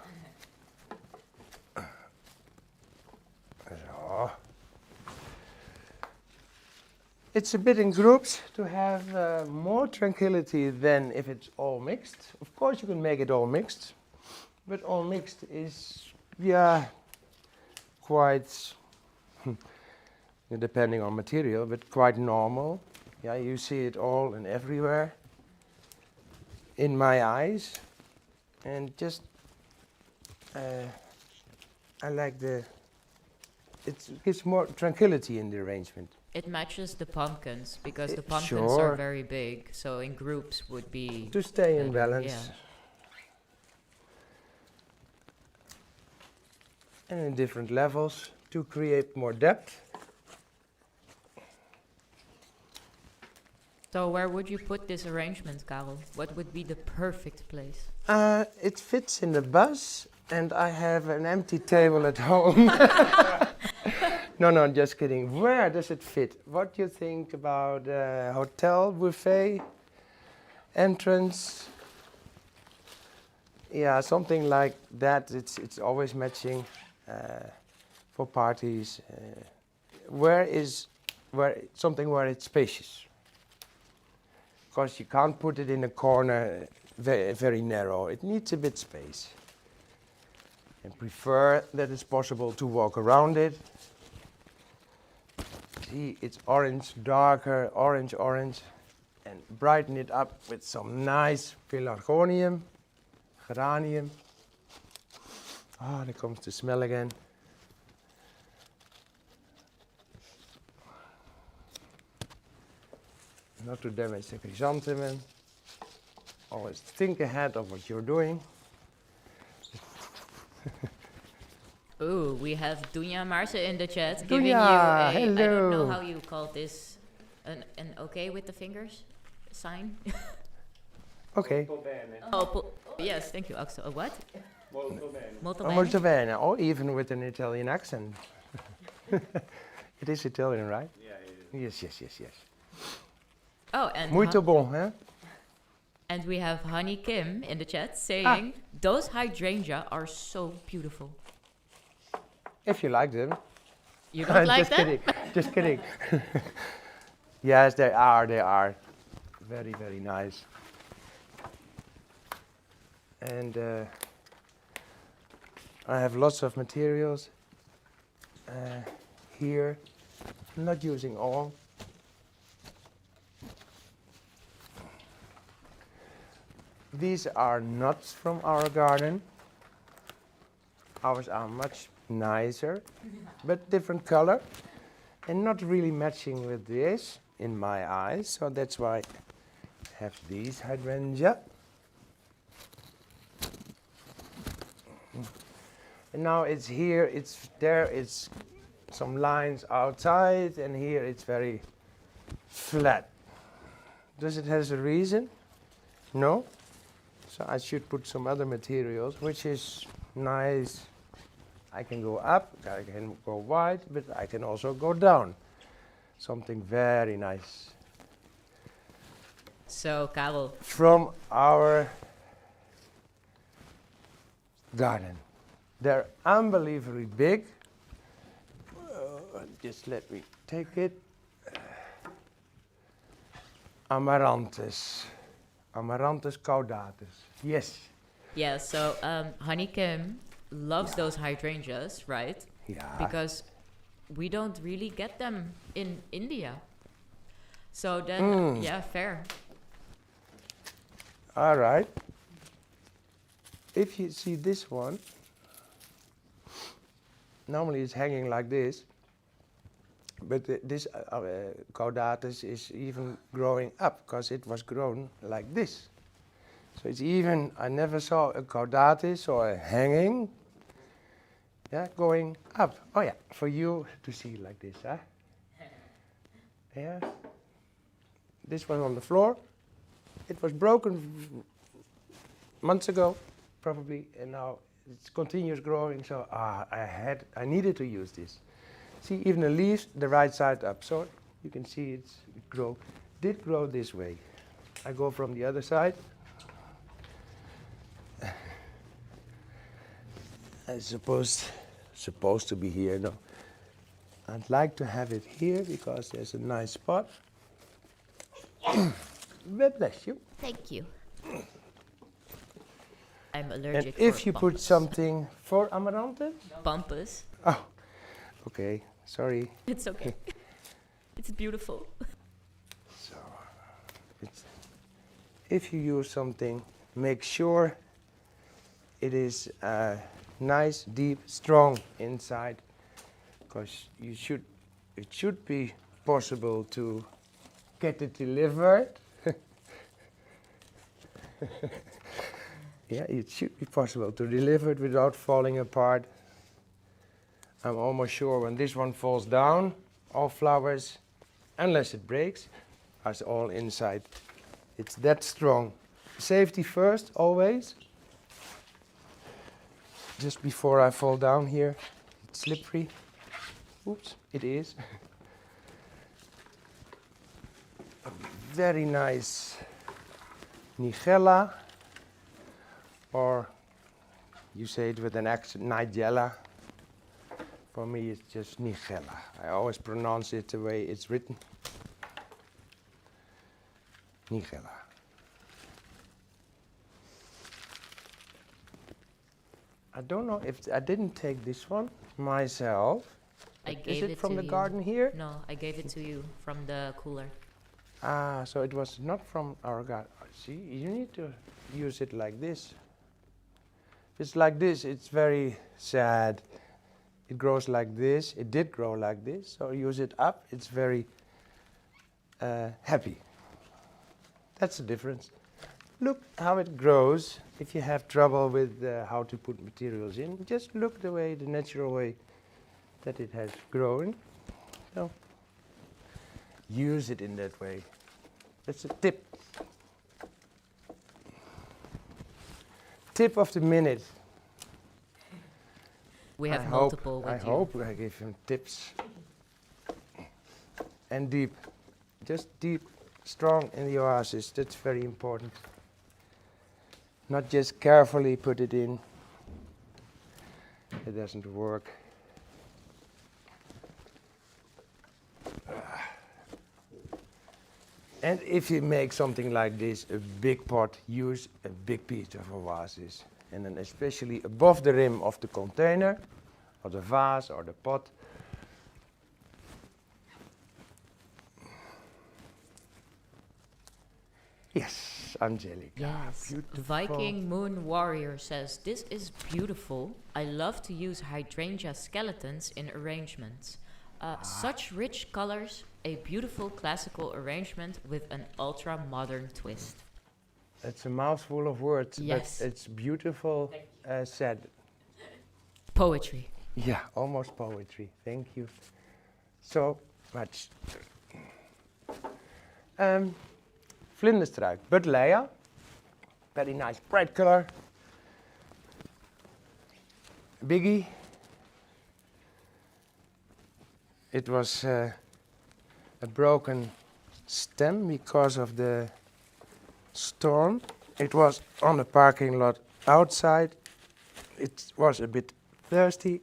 So. It's a bit in groups to have more tranquility than if it's all mixed. Of course you can make it all mixed, but all mixed is, yeah, quite, depending on material, but quite normal. Yeah, you see it all and everywhere in my eyes. And just, I like it gives more tranquility in the arrangement. It matches the pumpkins, because the pumpkins Sure. are very big, so in groups would be... To stay in better, balance. yeah. And in different levels to create more depth. So where would you put this arrangement, Karel? What would be the perfect place? It fits in the bus, and I have an empty table at home. No, just kidding. Where does it fit? What do you think about hotel, buffet, entrance? Yeah, something like that. It's always matching for parties. Where something where it's spacious? Because you can't put it in a corner very narrow. It needs a bit space. And prefer that it's possible to walk around it. See, it's orange, darker, orange, and brighten it up with some nice pelargonium, geranium. Ah, there comes the smell again. Not to damage the chrysanthemum. Always think ahead of what you're doing. Ooh, we have Dunja Marse in the chat giving you Dunja, a, I don't know hello. how you call this, an okay with the fingers sign. Okay. Yes, thank you, Axel. What? Molto Oh, bene. molto bene. Oh, even with an Italian accent. It is Italian, right? Yeah. Yes. Oh, and Muito bom, hè? and we have Honey Kim in the chat saying those hydrangea are so beautiful. If you like them. You don't like Just them? kidding. Just kidding. Yes, they are. They are very, very nice. And I have lots of materials here. I'm not using all. These are nuts from our garden. Ours are much nicer, but different color, and not really matching with this in my eyes. So that's why I have these hydrangea. And now it's here, it's there, it's some lines outside, and here it's very flat. Does it have a reason? No. So I should put some other materials, which is nice. I can go up, I can go wide, but I can also go down. Something very nice. So, Carel, From our garden. They're unbelievably big. Just let me take it. Amaranthus. Amaranthus caudatus. Yes. yeah, so Honey Kim loves those hydrangeas, right? Yeah. Because we don't really get them in India. So then, yeah, fair. All right. If you see this one, normally it's hanging like this, but this caudatus is even growing up because it was grown like this. So it's even, I never saw a caudatus or a hanging, going up. Oh yeah, for you to see like this, huh? Yeah. This was on the floor. It was broken months ago, probably, and now it continues growing. So I needed to use this. See, even the leaves, the right side up. So you can see it did grow this way. I go from the other side. I supposed to be here. No, I'd like to have it here because there's a nice spot. God bless you. Thank you. I'm And allergic if for you put bumpus. something for amaranthus, Bumpus. oh, okay, sorry. It's okay. It's beautiful. So, if you use something, make sure it is nice, deep, strong inside, because it should be possible to get it delivered. Yeah, it should be possible to deliver it without falling apart. I'm almost sure when this one falls down, all flowers, unless it breaks, are all inside. It's that strong. Safety first, always. Just before I fall down here, it's slippery. Oops, it is. A very nice Nigella, or you say it with an accent, Nigella. For me, it's just Nigella. I always pronounce it the way it's written. Nigella. I don't know if I didn't take this one myself. I Is gave it it from to the you. garden here? No, I gave it to you from the cooler. Ah, so it was not from our garden. See, you need to use it like this. If it's like this, it's very sad. It grows like this. It did grow like this. So use it up. It's very happy. That's the difference. Look how it grows. If you have trouble with how to put materials in, just look the natural way that it has grown. So use it in that way. That's a tip. tip of the minute. We have I multiple hope, with I you. hope I give him tips. And deep. Just deep, strong in the oasis. That's very important. Not just carefully put it in. It doesn't work. And if you make something like this, a big pot, use a big piece of oasis. And then especially above the rim of the container, or the vase, or the pot. Yes, Angelica. Yes. Beautiful. Viking Moon Warrior says, this is beautiful. I love to use hydrangea skeletons in arrangements. Such rich colors, a beautiful classical arrangement with an ultra-modern twist. It's a mouthful of words, Yes. but it's beautiful said. Poetry. Yeah, almost poetry. Thank you so much. Vlinderstruik, Buddleia. Very nice, bright color. Biggie. It was a broken stem because of the storm. It was on the parking lot outside. It was a bit thirsty,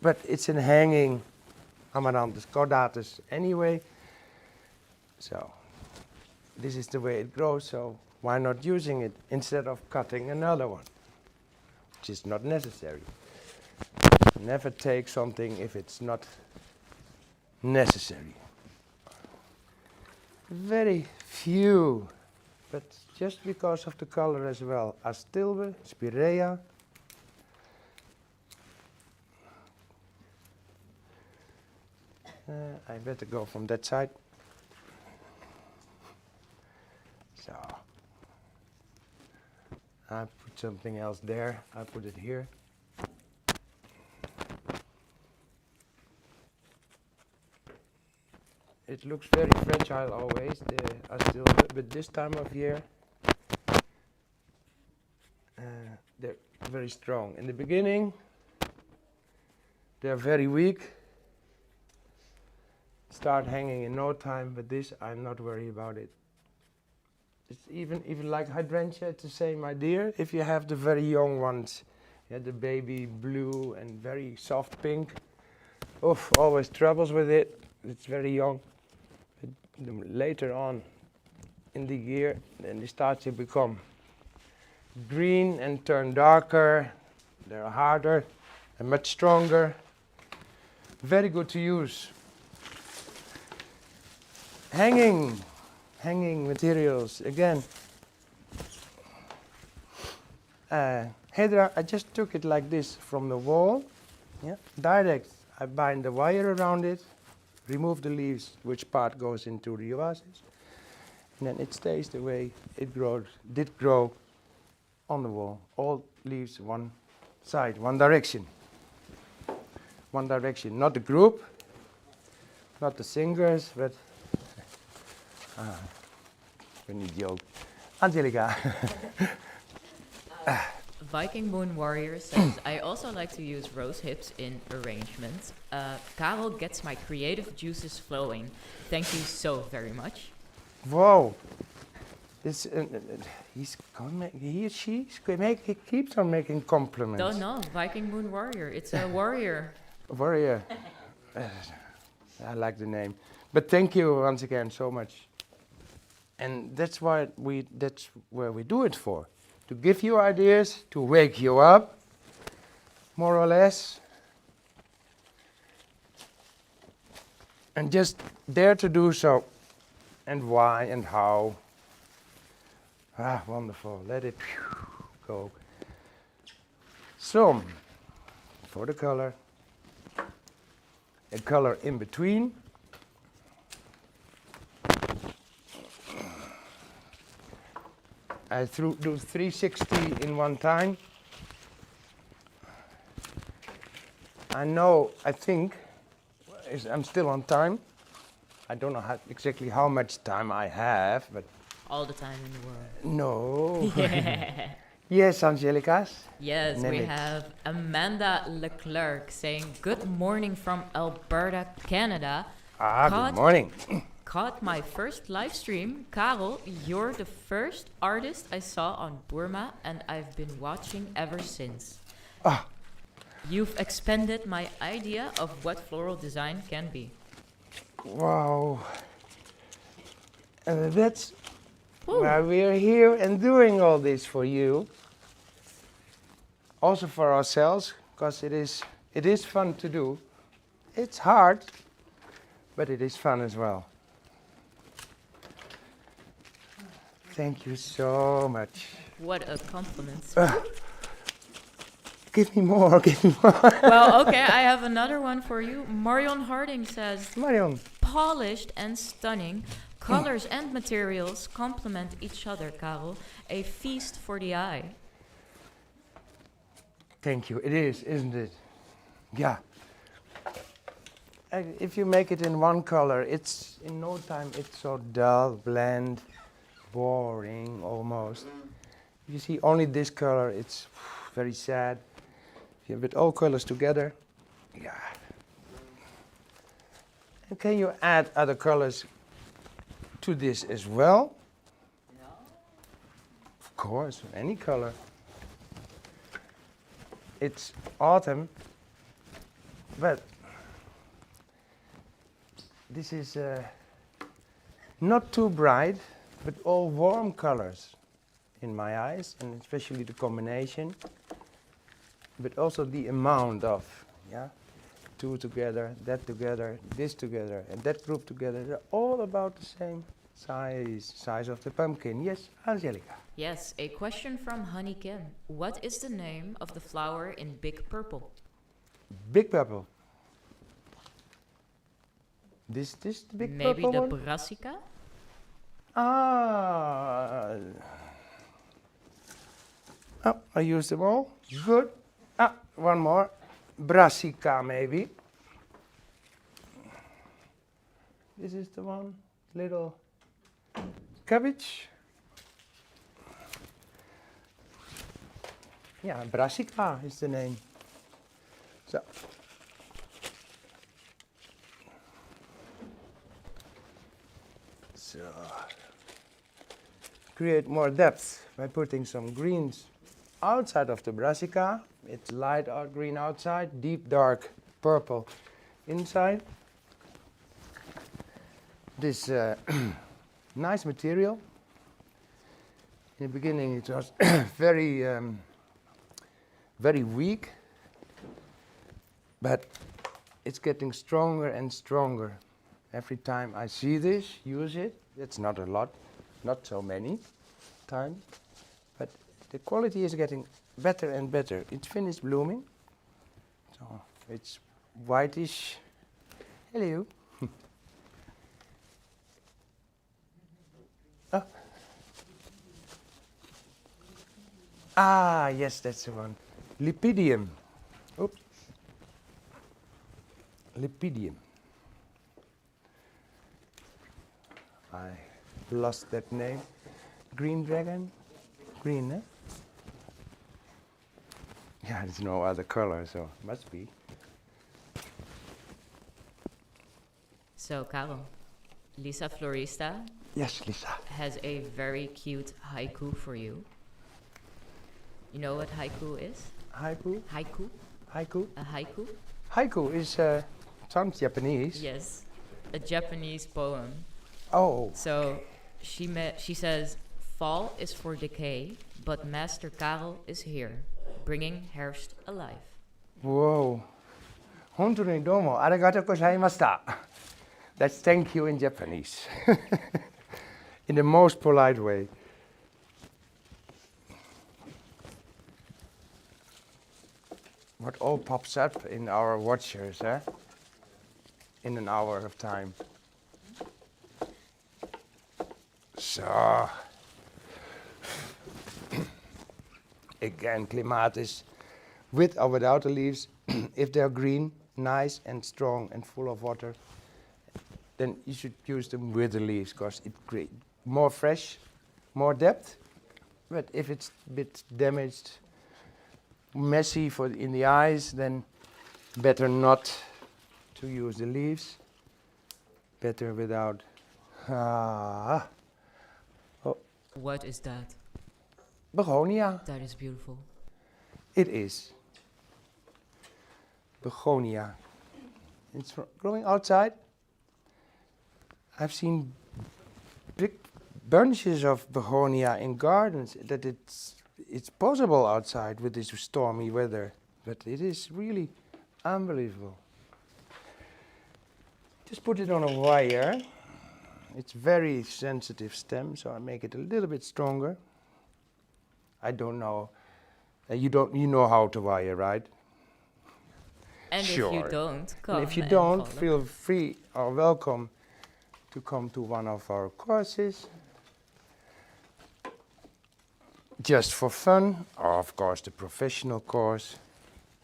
but it's in hanging Amaranthus caudatus anyway. So this is the way it grows, so why not using it instead of cutting another one, which is not necessary. Never take something if it's not necessary. Very few, but just because of the color as well. Astilbe, Spirea. I better go from that side. So I put something else there. I put it here. It looks very fragile always, the Astilbe, but this time of year they're very strong. In the beginning, they're very weak. Start hanging in no time, but this I'm not worried about it. It's even like hydrangea, it's the same idea. If you have the very young ones, the baby blue and very soft pink, always troubles with it. It's very young. But later on in the year, then they start to become green and turn darker. They're harder and much stronger. Very good to use. Hanging materials again. Hydra, I just took it like this from the wall. Yeah, direct. I bind the wire around it, remove the leaves, which part goes into the oasis, and then it stays the way it did grow on the wall. All leaves one side, one direction. One direction, not the group, not the singers, but when you joke. Angelica. Viking Moon Warrior says, I also like to use rose hips in arrangements. Carel gets my creative juices flowing. Thank you so very much. Whoa. This, he keeps on making compliments. Don't know, Viking Moon Warrior. It's a warrior. Warrior. I like the name. But thank you once again so much. And that's where we do it for. To give you ideas, to wake you up, more or less. And just dare to do so. And why and how. Wonderful. Let it go. Some for the color. A color in between. I do 360 in one time. I think I'm still on time. I don't know exactly how much time I have, but All the time in the world. no. Yeah. Yes, Angelicas. Yes, Name we it. have Amanda Leclerc saying, "Good morning from Alberta, Canada. Good Caught- morning. Caught my first live stream. Carel, you're the first artist I saw on Boerma, and I've been watching ever since. Ah. You've expanded my idea of what floral design can be." Wow. And that's Woo. why we're here and doing all this for you. Also for ourselves, because it is fun to do. It's hard, but it is fun as well. Thank you so much. What a compliment. Give me more, give me more. Well, okay, I have another one for you. Marion Harding says, Marion. "Polished and stunning. Colors and materials complement each other, Carel. A feast for the eye." Thank you. It is, isn't it? Yeah. If you make it in one color, it's in no time it's so dull, bland, boring almost. You see only this color, it's very sad. If you put all colors together, yeah. And can you add other colors to this as well? Yeah. Of course, any color. It's autumn, but this is not too bright, but all warm colors in my eyes, and especially the combination, but also the amount of, yeah, two together, that together, this together, and that group together. They're all about the same size of the pumpkin. Yes, Angelica. Yes, a question from Honey Kim. What is the name of the flower in big purple? Big purple. This the big Maybe purple the one? brassica? Ah. Oh, I used them all. Good. One more. Brassica, maybe. This is the one. Little cabbage. Yeah, brassica is the name. So. So. Create more depth by putting some greens outside of the brassica. It's light green outside, deep dark purple inside. This nice material. In the beginning it was very weak, but it's getting stronger and stronger. Every time I see this, use it, it's not a lot, not so many times, but the quality is getting better and better. It's finished blooming, so it's whitish. Hello. Yes, that's the one. Lipidium. Oops. Lipidium. I lost that name. Green dragon? Green, eh? Yeah, there's no other color, so must be. So, Carel, Lisa Florista Yes, Lisa. has a very cute haiku for you. You know what haiku is? Haiku? Haiku? Haiku? A haiku? Haiku is sounds Japanese. Yes, a Japanese poem. Oh. So she says, "Fall is for decay, but Master Carel is here, bringing Herfst alive." Whoa. Hontou ni domo arigatou gozaimashita. That's thank you in Japanese. In the most polite way. What all pops up in our watchers, eh? In an hour of time. So. Again, clematis, with or without the leaves. If they're green, nice and strong and full of water, then you should use them with the leaves, because it creates more fresh, more depth, But if it's a bit damaged, messy in the eyes, then better not to use the leaves. Better without. What is that? Begonia. That is beautiful. It is. Begonia. It's growing outside. I've seen big bunches of begonia in gardens. That it's possible outside with this stormy weather, but it is really unbelievable. Just put it on a wire. It's very sensitive stem, so I make it a little bit stronger. I don't know. You know how to wire, right? And Sure. if you don't, come. And if you and don't, follow. feel free or welcome to come to one of our courses. Just for fun, or of course the professional course.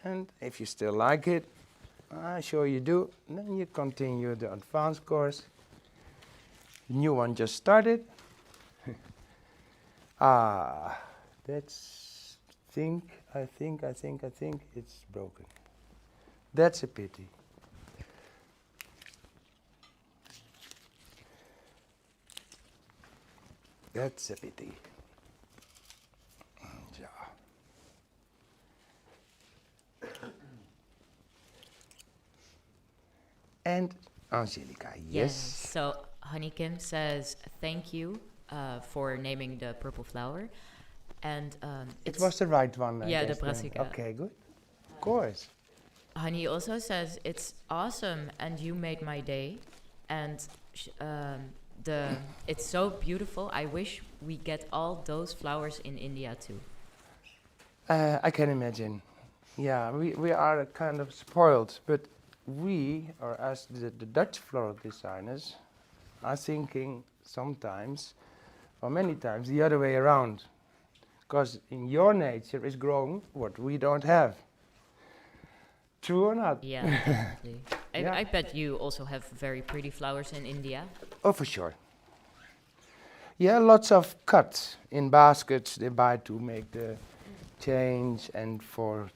And if you still like it, I'm sure you do, then you continue the advanced course. The new one just started. That's I think it's broken. That's a pity. That's a pity. Ja. And Angelica, yes. So Honey Kim says thank you for naming the purple flower, and It was the right one. I Yeah, the guess then. brassica. Okay, good. Of course. Honey also says it's awesome and you made my day, and it's so beautiful. I wish we get all those flowers in India too. I can imagine. Yeah, we are kind of spoiled, but we, or us, the Dutch floral designers, are thinking sometimes, or many times, the other way around. Because in your nature is growing what we don't have. True or not? Yeah, definitely. Yeah. I bet you also have very pretty flowers in India. Oh, for sure. Yeah, lots of cuts in baskets they buy to make the change and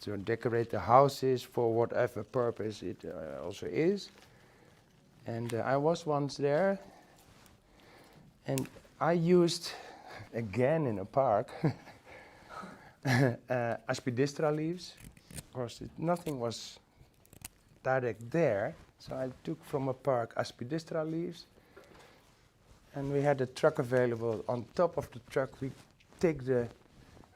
to decorate the houses for whatever purpose it also is. And I was once there, and I used, again in a park, aspidistra leaves. Of course, nothing was direct there, so I took from a park aspidistra leaves, and we had a truck available. On top of the truck, we take the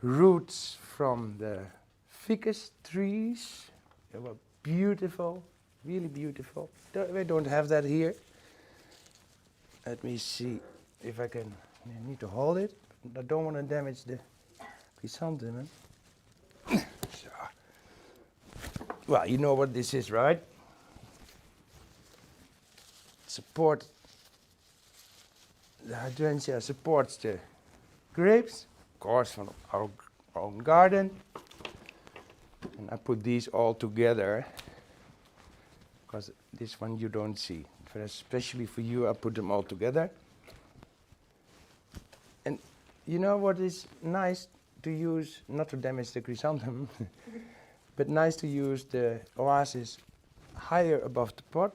roots from the ficus trees. They were beautiful, really beautiful. We don't have that here. Let me see if I can. I need to hold it. I don't want to damage the chrysanthemum. So. Well, you know what this is, right? The hydrangea supports the grapes, of course, from our own garden. And I put these all together, because this one you don't see. Especially for you, I put them all together. And you know what is nice to use, not to damage the chrysanthemum, but nice to use the oasis higher above the pot.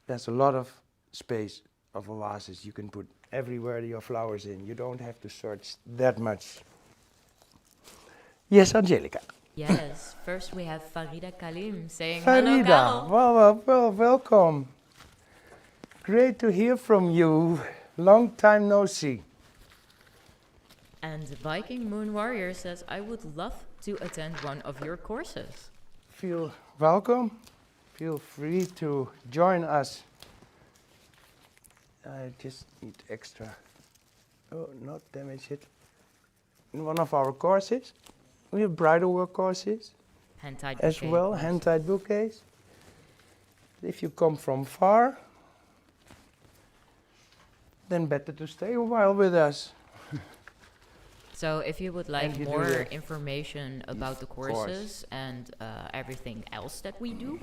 There's a lot of space of oasis you can put everywhere your flowers in. You don't have to search that much. Yes, Angelica. Yes. First we have Farida Kalim saying hello, Farida, Carel. well, welcome. Great to hear from you. Long time no see. And Viking Moon Warrior says, I would love to attend one of your courses. Feel welcome. Feel free to join us. I just need extra. Oh, not damage it. In one of our courses, we have bridal work courses Hand-tied as bouquet well, course. hand-tied bouquets. If you come from far, then better to stay a while with us. So if you would like And you do more that. information about the course. courses and everything else that we do,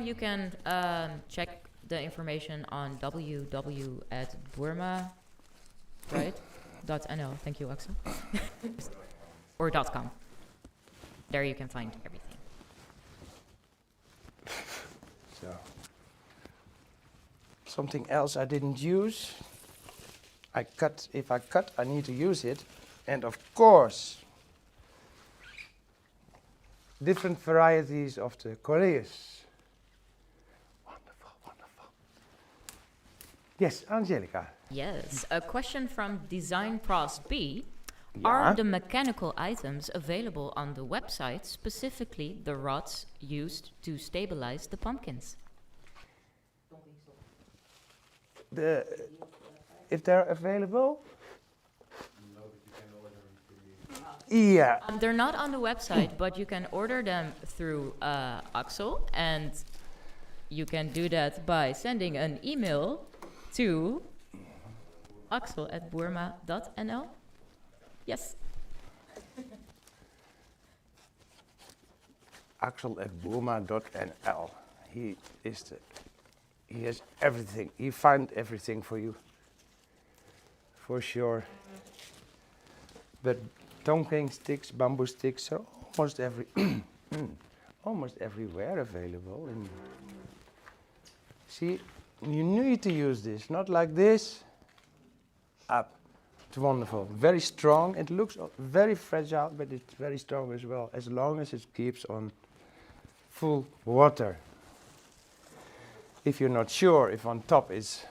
you can check the information on www@boerma, right? .nl. Thank you, Axel. Or .com. There you can find everything. So, something else I didn't use. If I cut, I need to use it. And of course, different varieties of the Coreus. Wonderful, wonderful. Yes, Angelica. Yes, a question from Design Pros B. Are the mechanical items available on the website, specifically the rods used to stabilize the pumpkins? If they're available? Yeah. They're not on the website, but you can order them through Axel, and you can do that by sending an email to axel@boerma.nl. Yes. Axel@boerma.nl. He has everything. He finds everything for you. For sure. But tonking sticks, bamboo sticks are almost everywhere available. See, you need to use this, not like this. Up. It's wonderful. Very strong. It looks very fragile, but it's very strong as well, as long as it keeps on full water. If you're not sure if on top is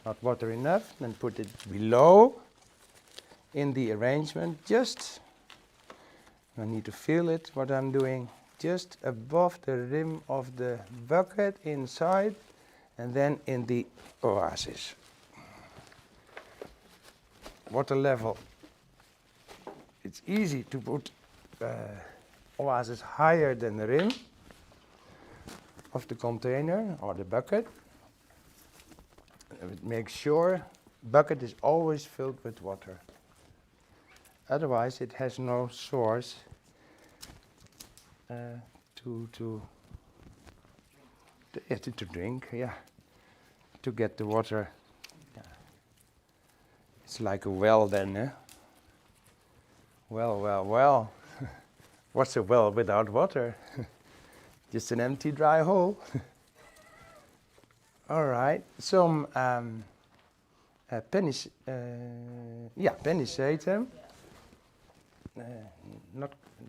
not water enough, then put it below in the arrangement. Just, I need to feel it, what I'm doing, just above the rim of the bucket inside, and then in the oasis. Water level. It's easy to put oasis higher than the rim of the container or the bucket. Make sure bucket is always filled with water. Otherwise, it has no source to drink. Yeah, to get the water. Yeah. It's like a well then, eh? Well. What's a well without water? Just an empty, dry hole. All right, some penisatum.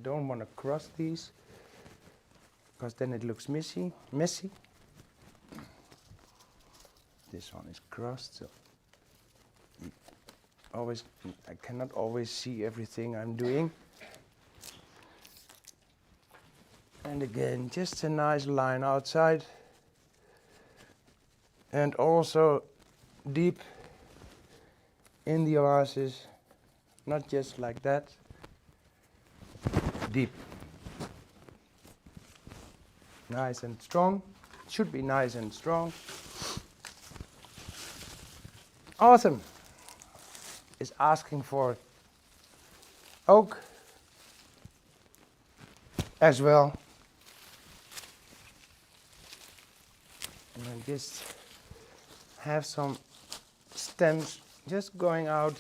Don't want to cross these, because then it looks messy. This one is crossed, so I cannot always see everything I'm doing. And again, just a nice line outside. And also deep in the oasis, not just like that, deep. Nice and strong, should be nice and strong. Autumn is asking for oak as well. And I just have some stems just going out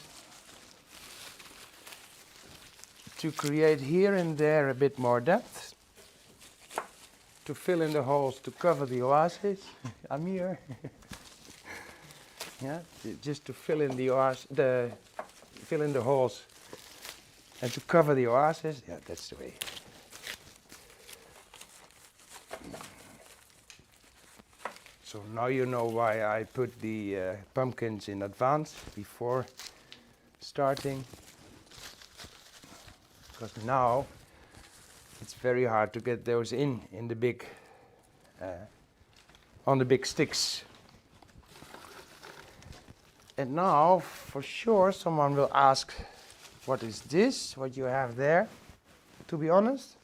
to create here and there a bit more depth, to fill in the holes, to cover the oasis. I'm here. Yeah, just to fill in the fill in the holes and to cover the oasis. Yeah, that's the way. So now you know why I put the pumpkins in advance before starting. Because now it's very hard to get those in the big, on the big sticks. And now, for sure, someone will ask, what is this, what you have there? To be honest,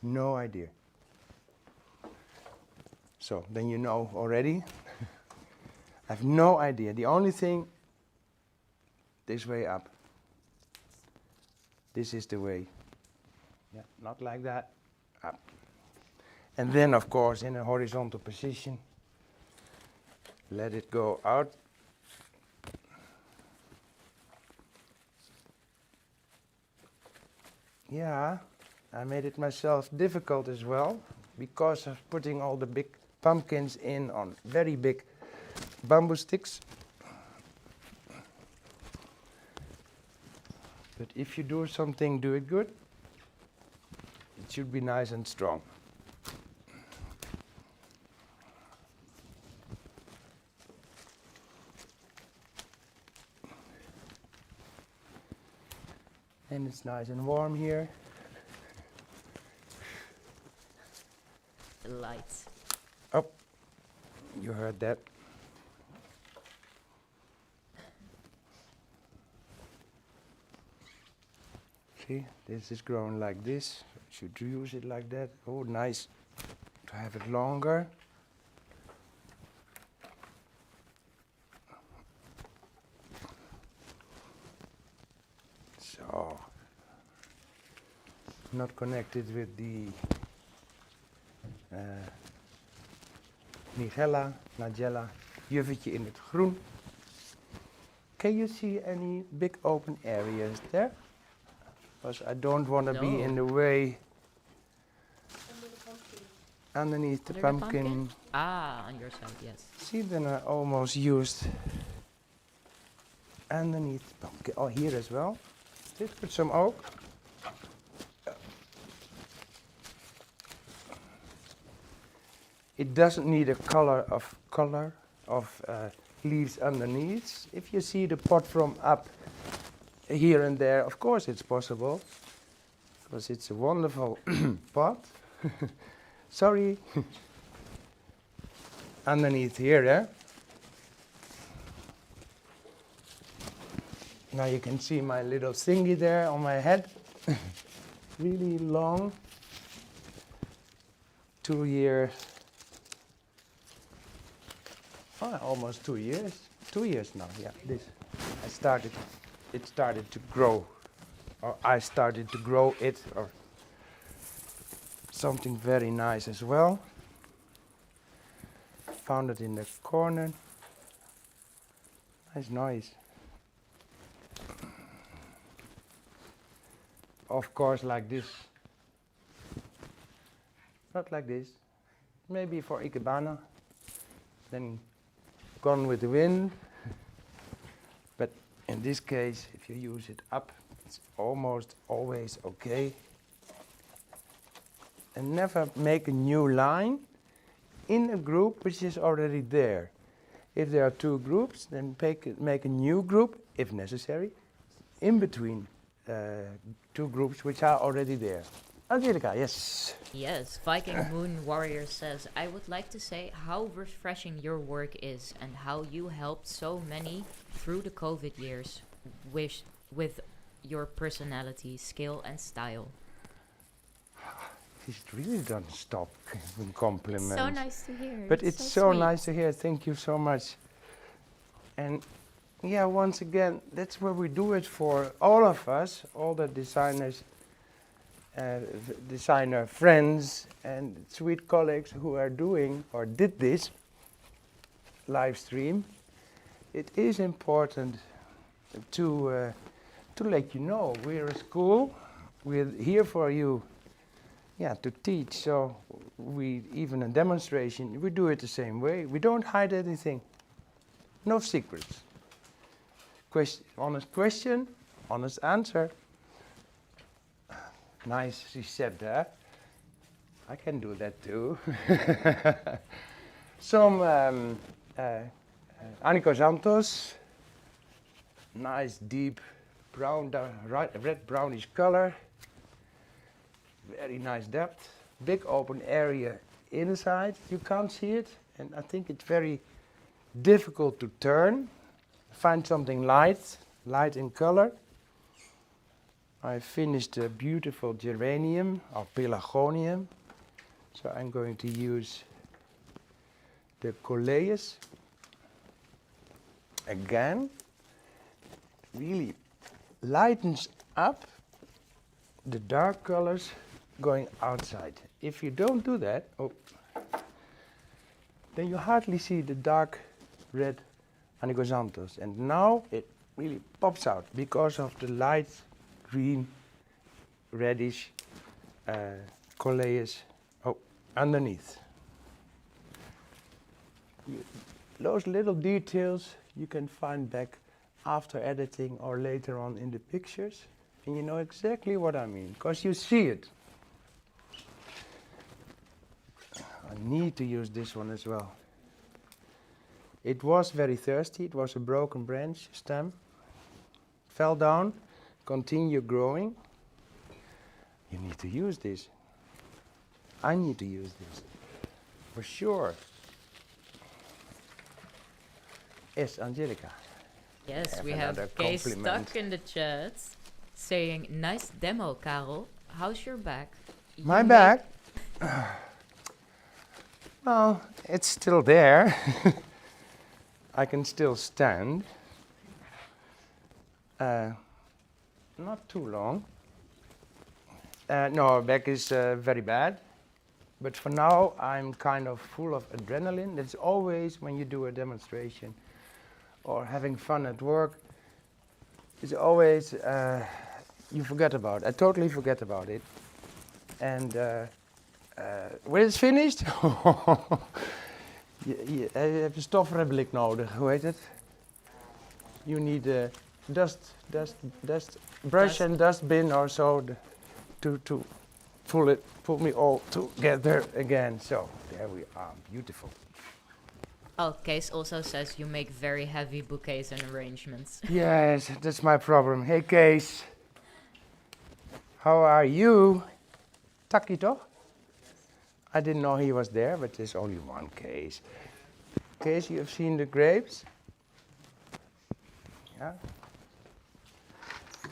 no idea. So, then you know already. I have no idea. The only thing, this way up. This is the way. Yeah, not like that, up. And then, of course, in a horizontal position, let it go out. Yeah, I made it myself difficult as well because of putting all the big pumpkins in on very big bamboo sticks. But if you do something, do it good. It should be nice and strong. And it's nice and warm here. The lights. Oh, you heard that. See, this is growing like this. Should you use it like that? Oh, nice to have it longer. So, not connected with the Nigella juffetje in het groen. Can you see any big open areas there? Because I don't want to be in the way underneath the Under pumpkin. Ah, on your side, yes. See, then I almost used underneath the pumpkin. Oh, here as well. Let's put some oak. It doesn't need a color of leaves underneath. If you see the pot from up here and there, of course it's possible, because it's a wonderful pot. Sorry. Underneath here, eh? Now you can see my little thingy there on my head. Really long. 2 years. Oh, almost 2 years. 2 years now, yeah. This. It started to grow. Or I started to grow it, or something very nice as well. Found it in the corner. Nice noise. Of course, like this. Not like this. Maybe for ikebana. Then gone with the wind. But in this case, if you use it up, it's almost always okay. And never make a new line in a group which is already there. If there are 2 groups, then make a new group, if necessary, in between 2 groups which are already there. Angelica, yes. Yes, Viking Moon Warrior says, I would like to say how refreshing your work is and how you helped so many through the COVID years with your personality, skill and style. It really doesn't stop giving compliments. So nice to hear. But it's so sweet. nice to hear. Thank you so much. And yeah, once again, that's what we do it for, all of us, all the designers, designer friends and sweet colleagues who are doing or did this live stream. It is important to let you know we're a school. We're here for you, yeah, to teach. So we even a demonstration. We do it the same way. We don't hide anything. No secrets. Honest question, honest answer. Nice recept, huh? I can do that too. Some Anicosanthus, nice deep brown, red brownish color. Very nice depth. Big open area inside. You can't see it, and I think it's very difficult to turn. Find something light in color. I finished a beautiful geranium or pelargonium, so I'm going to use the Coleus again. Really lightens up the dark colors going outside. If you don't do that, then you hardly see the dark red Anicosanthus, and now it really pops out because of the light green reddish coleus underneath. Those little details you can find back after editing or later on in the pictures, and you know exactly what I mean, because you see it. I need to use this one as well. It was very thirsty. It was a broken branch stem. Fell down, continue growing. You need to use this. I need to use this, for sure. Yes, Angelica. Yes, we another have Kees compliment. stuck in the chat saying, nice demo, Carel. How's your back? My You back? Well, it's still there. I can still stand. Not too long. No, back is very bad. But for now, I'm kind of full of adrenaline. That's always when you do a demonstration or having fun at work. It's always, you forget about it. I totally forget about it. And when it's finished, je hebt een stofremblik nodig, hoe heet het? You need a dust brush and dustbin or so to pull me all together again. So there we are, beautiful. Oh, Kees also says you make very heavy bouquets and arrangements. Yes, that's my problem. Hey Kees, how are you? Taki toch? I didn't know he was there, but there's only one Kees. Kees, you have seen the grapes? Yeah.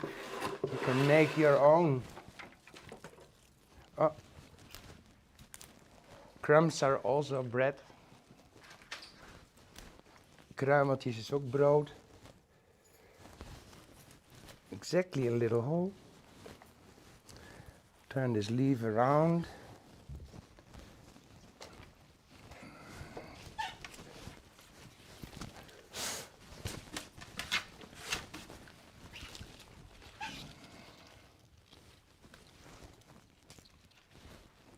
You can make your own. Oh. Crumbs are also bread. Kruimeltjes is ook brood. Exactly a little hole. Turn this leaf around.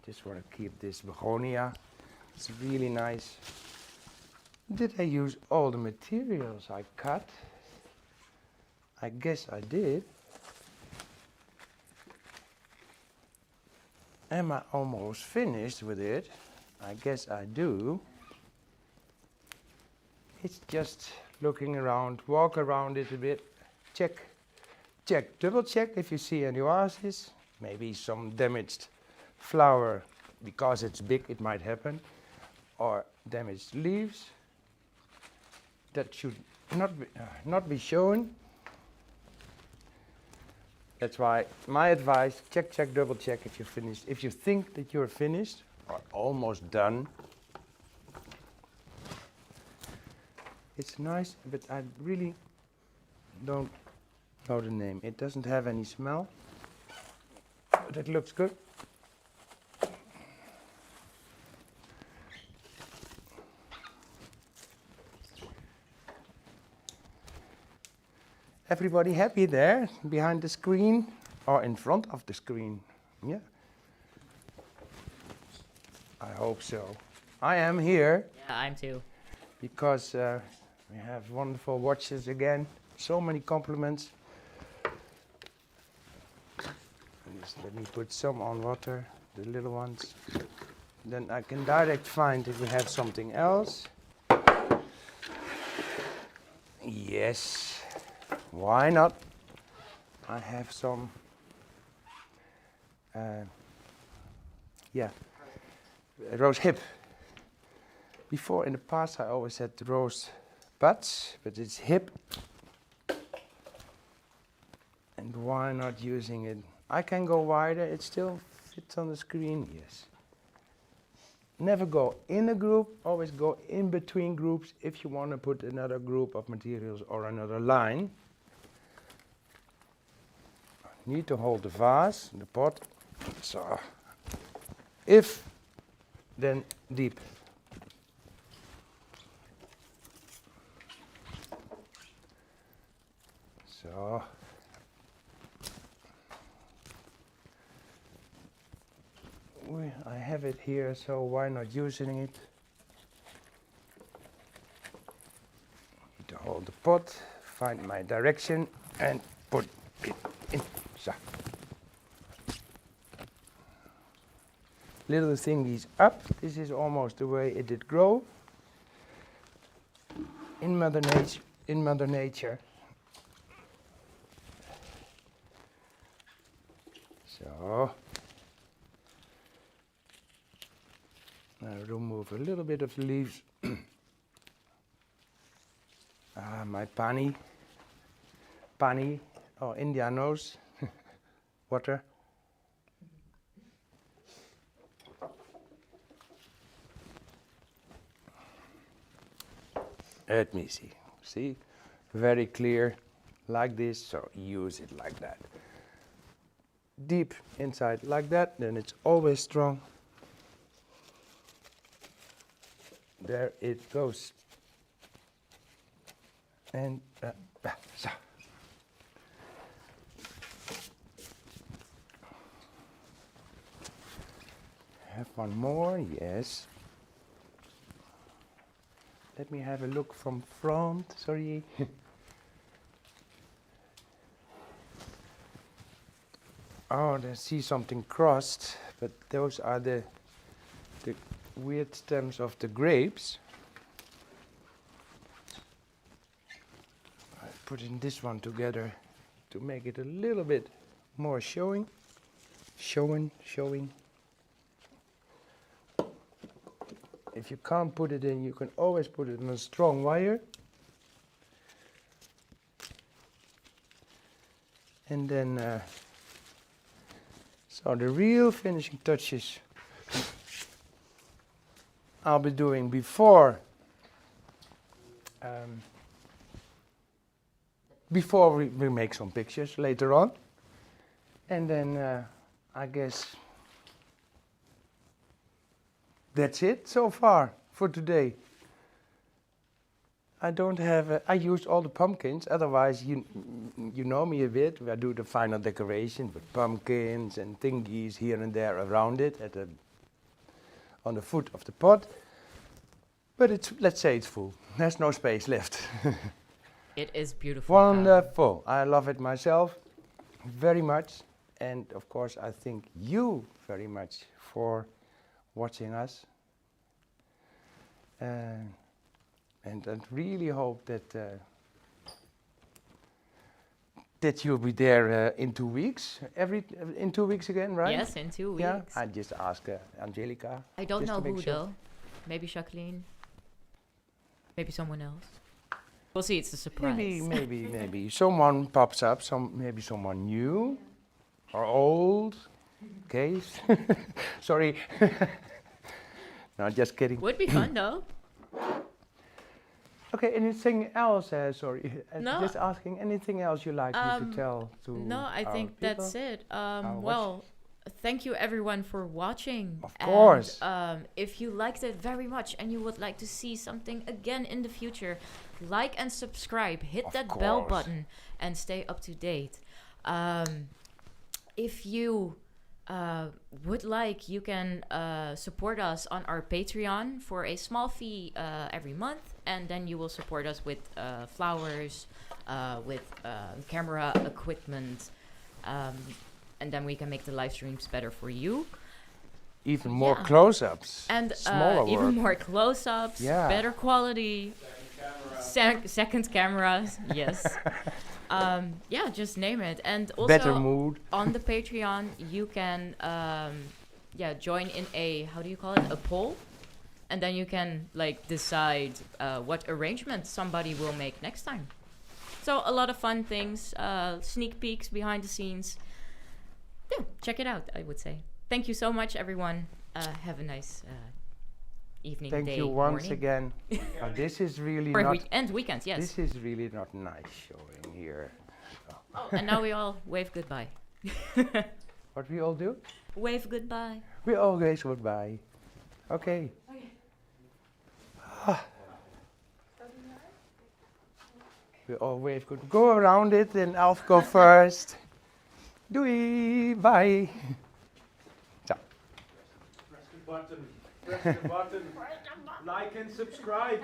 Just want to keep this begonia. It's really nice. Did I use all the materials I cut? I guess I did. Am I almost finished with it? I guess I do. It's just looking around, walk around it a bit, check, double check if you see any oases, maybe some damaged flower, because it's big it might happen, or damaged leaves. That should not be shown. That's why my advice, check, double check if you're finished. If you think that you're finished or almost done. It's nice, but I really don't know the name. It doesn't have any smell, but it looks good. Everybody happy there, behind the screen or in front of the screen? Yeah. I hope so. I am here. Yeah, I'm too. Because we have wonderful watches again. So many compliments. Just let me put some on water, the little ones. Then I can direct find if we have something else. Yes. Why not? I have some, rose hip. Before in the past I always said rose buds, but it's hip. And why not using it? I can go wider, it still fits on the screen, yes. Never go in a group, always go in between groups if you want to put another group of materials or another line. Need to hold the vase, the pot, so if, then deep. So, I have it here, so why not using it? To hold the pot, find my direction, and put it in. So. Little thingies up. This is almost the way it did grow in Mother Nature. So now remove a little bit of the leaves. My pani, or India knows water. Let me see. See, very clear, like this. So use it like that. Deep inside like that, then it's always strong. There it goes. And so. Have one more, yes. Let me have a look from front, sorry. Oh, I see something crossed, but those are the weird stems of the grapes. I'm putting this one together to make it a little bit more showing. If you can't put it in, you can always put it on a strong wire. And then, so the real finishing touches I'll be doing before we make some pictures later on. And then I guess that's it so far for today. I don't have, I used all the pumpkins, otherwise you know me a bit. I do the final decoration with pumpkins and thingies here and there around it on the foot of the pot. But it's, let's say it's full. There's no space left. It is beautiful. Wonderful. I love it myself very much. And of course I thank you very much for watching us. And I really hope that you'll be there in 2 weeks. In 2 weeks again, right? Yes, in 2 weeks. Yeah, I just asked Angelica. I don't know who sure. though. Maybe Jacqueline. Maybe someone else. We'll see. It's a surprise. Maybe someone pops up. Maybe someone new or old. Case. Sorry. No, just kidding. Would be fun though. Okay, anything else? Sorry, No. just asking. Anything else you like me to tell to? No, I our think people? that's it. Our Well, thank you everyone for watching. Of course. And, if you liked it very much and you would like to see something again in the future, like and subscribe. Hit Of that bell course. button and stay up to date. If you would like, you can support us on our Patreon for a small fee every month, and then you will support us with flowers, with camera equipment, and then we can make the live streams better for you. Even more Yeah. close-ups. And Smaller even work. more close-ups, Yeah. better quality, second cameras, yes. Yeah, just name it. And also Better mood. on the Patreon, you can join in a, how do you call it, a poll, and then you can like decide what arrangement somebody will make next time. So a lot of fun things, sneak peeks behind the scenes. Yeah, check it out, I would say. Thank you so much, everyone. Have a nice evening, Thank day, you once morning. again. This is really Or not. weekends, yes. This is really not nice showing here. Oh, and now we all wave goodbye. What we all do? Wave goodbye. We always goodbye. Okay. We all wave good. Go around it, and I'll go first. Doei. Bye. Ciao. button. Press the button. Like and subscribe.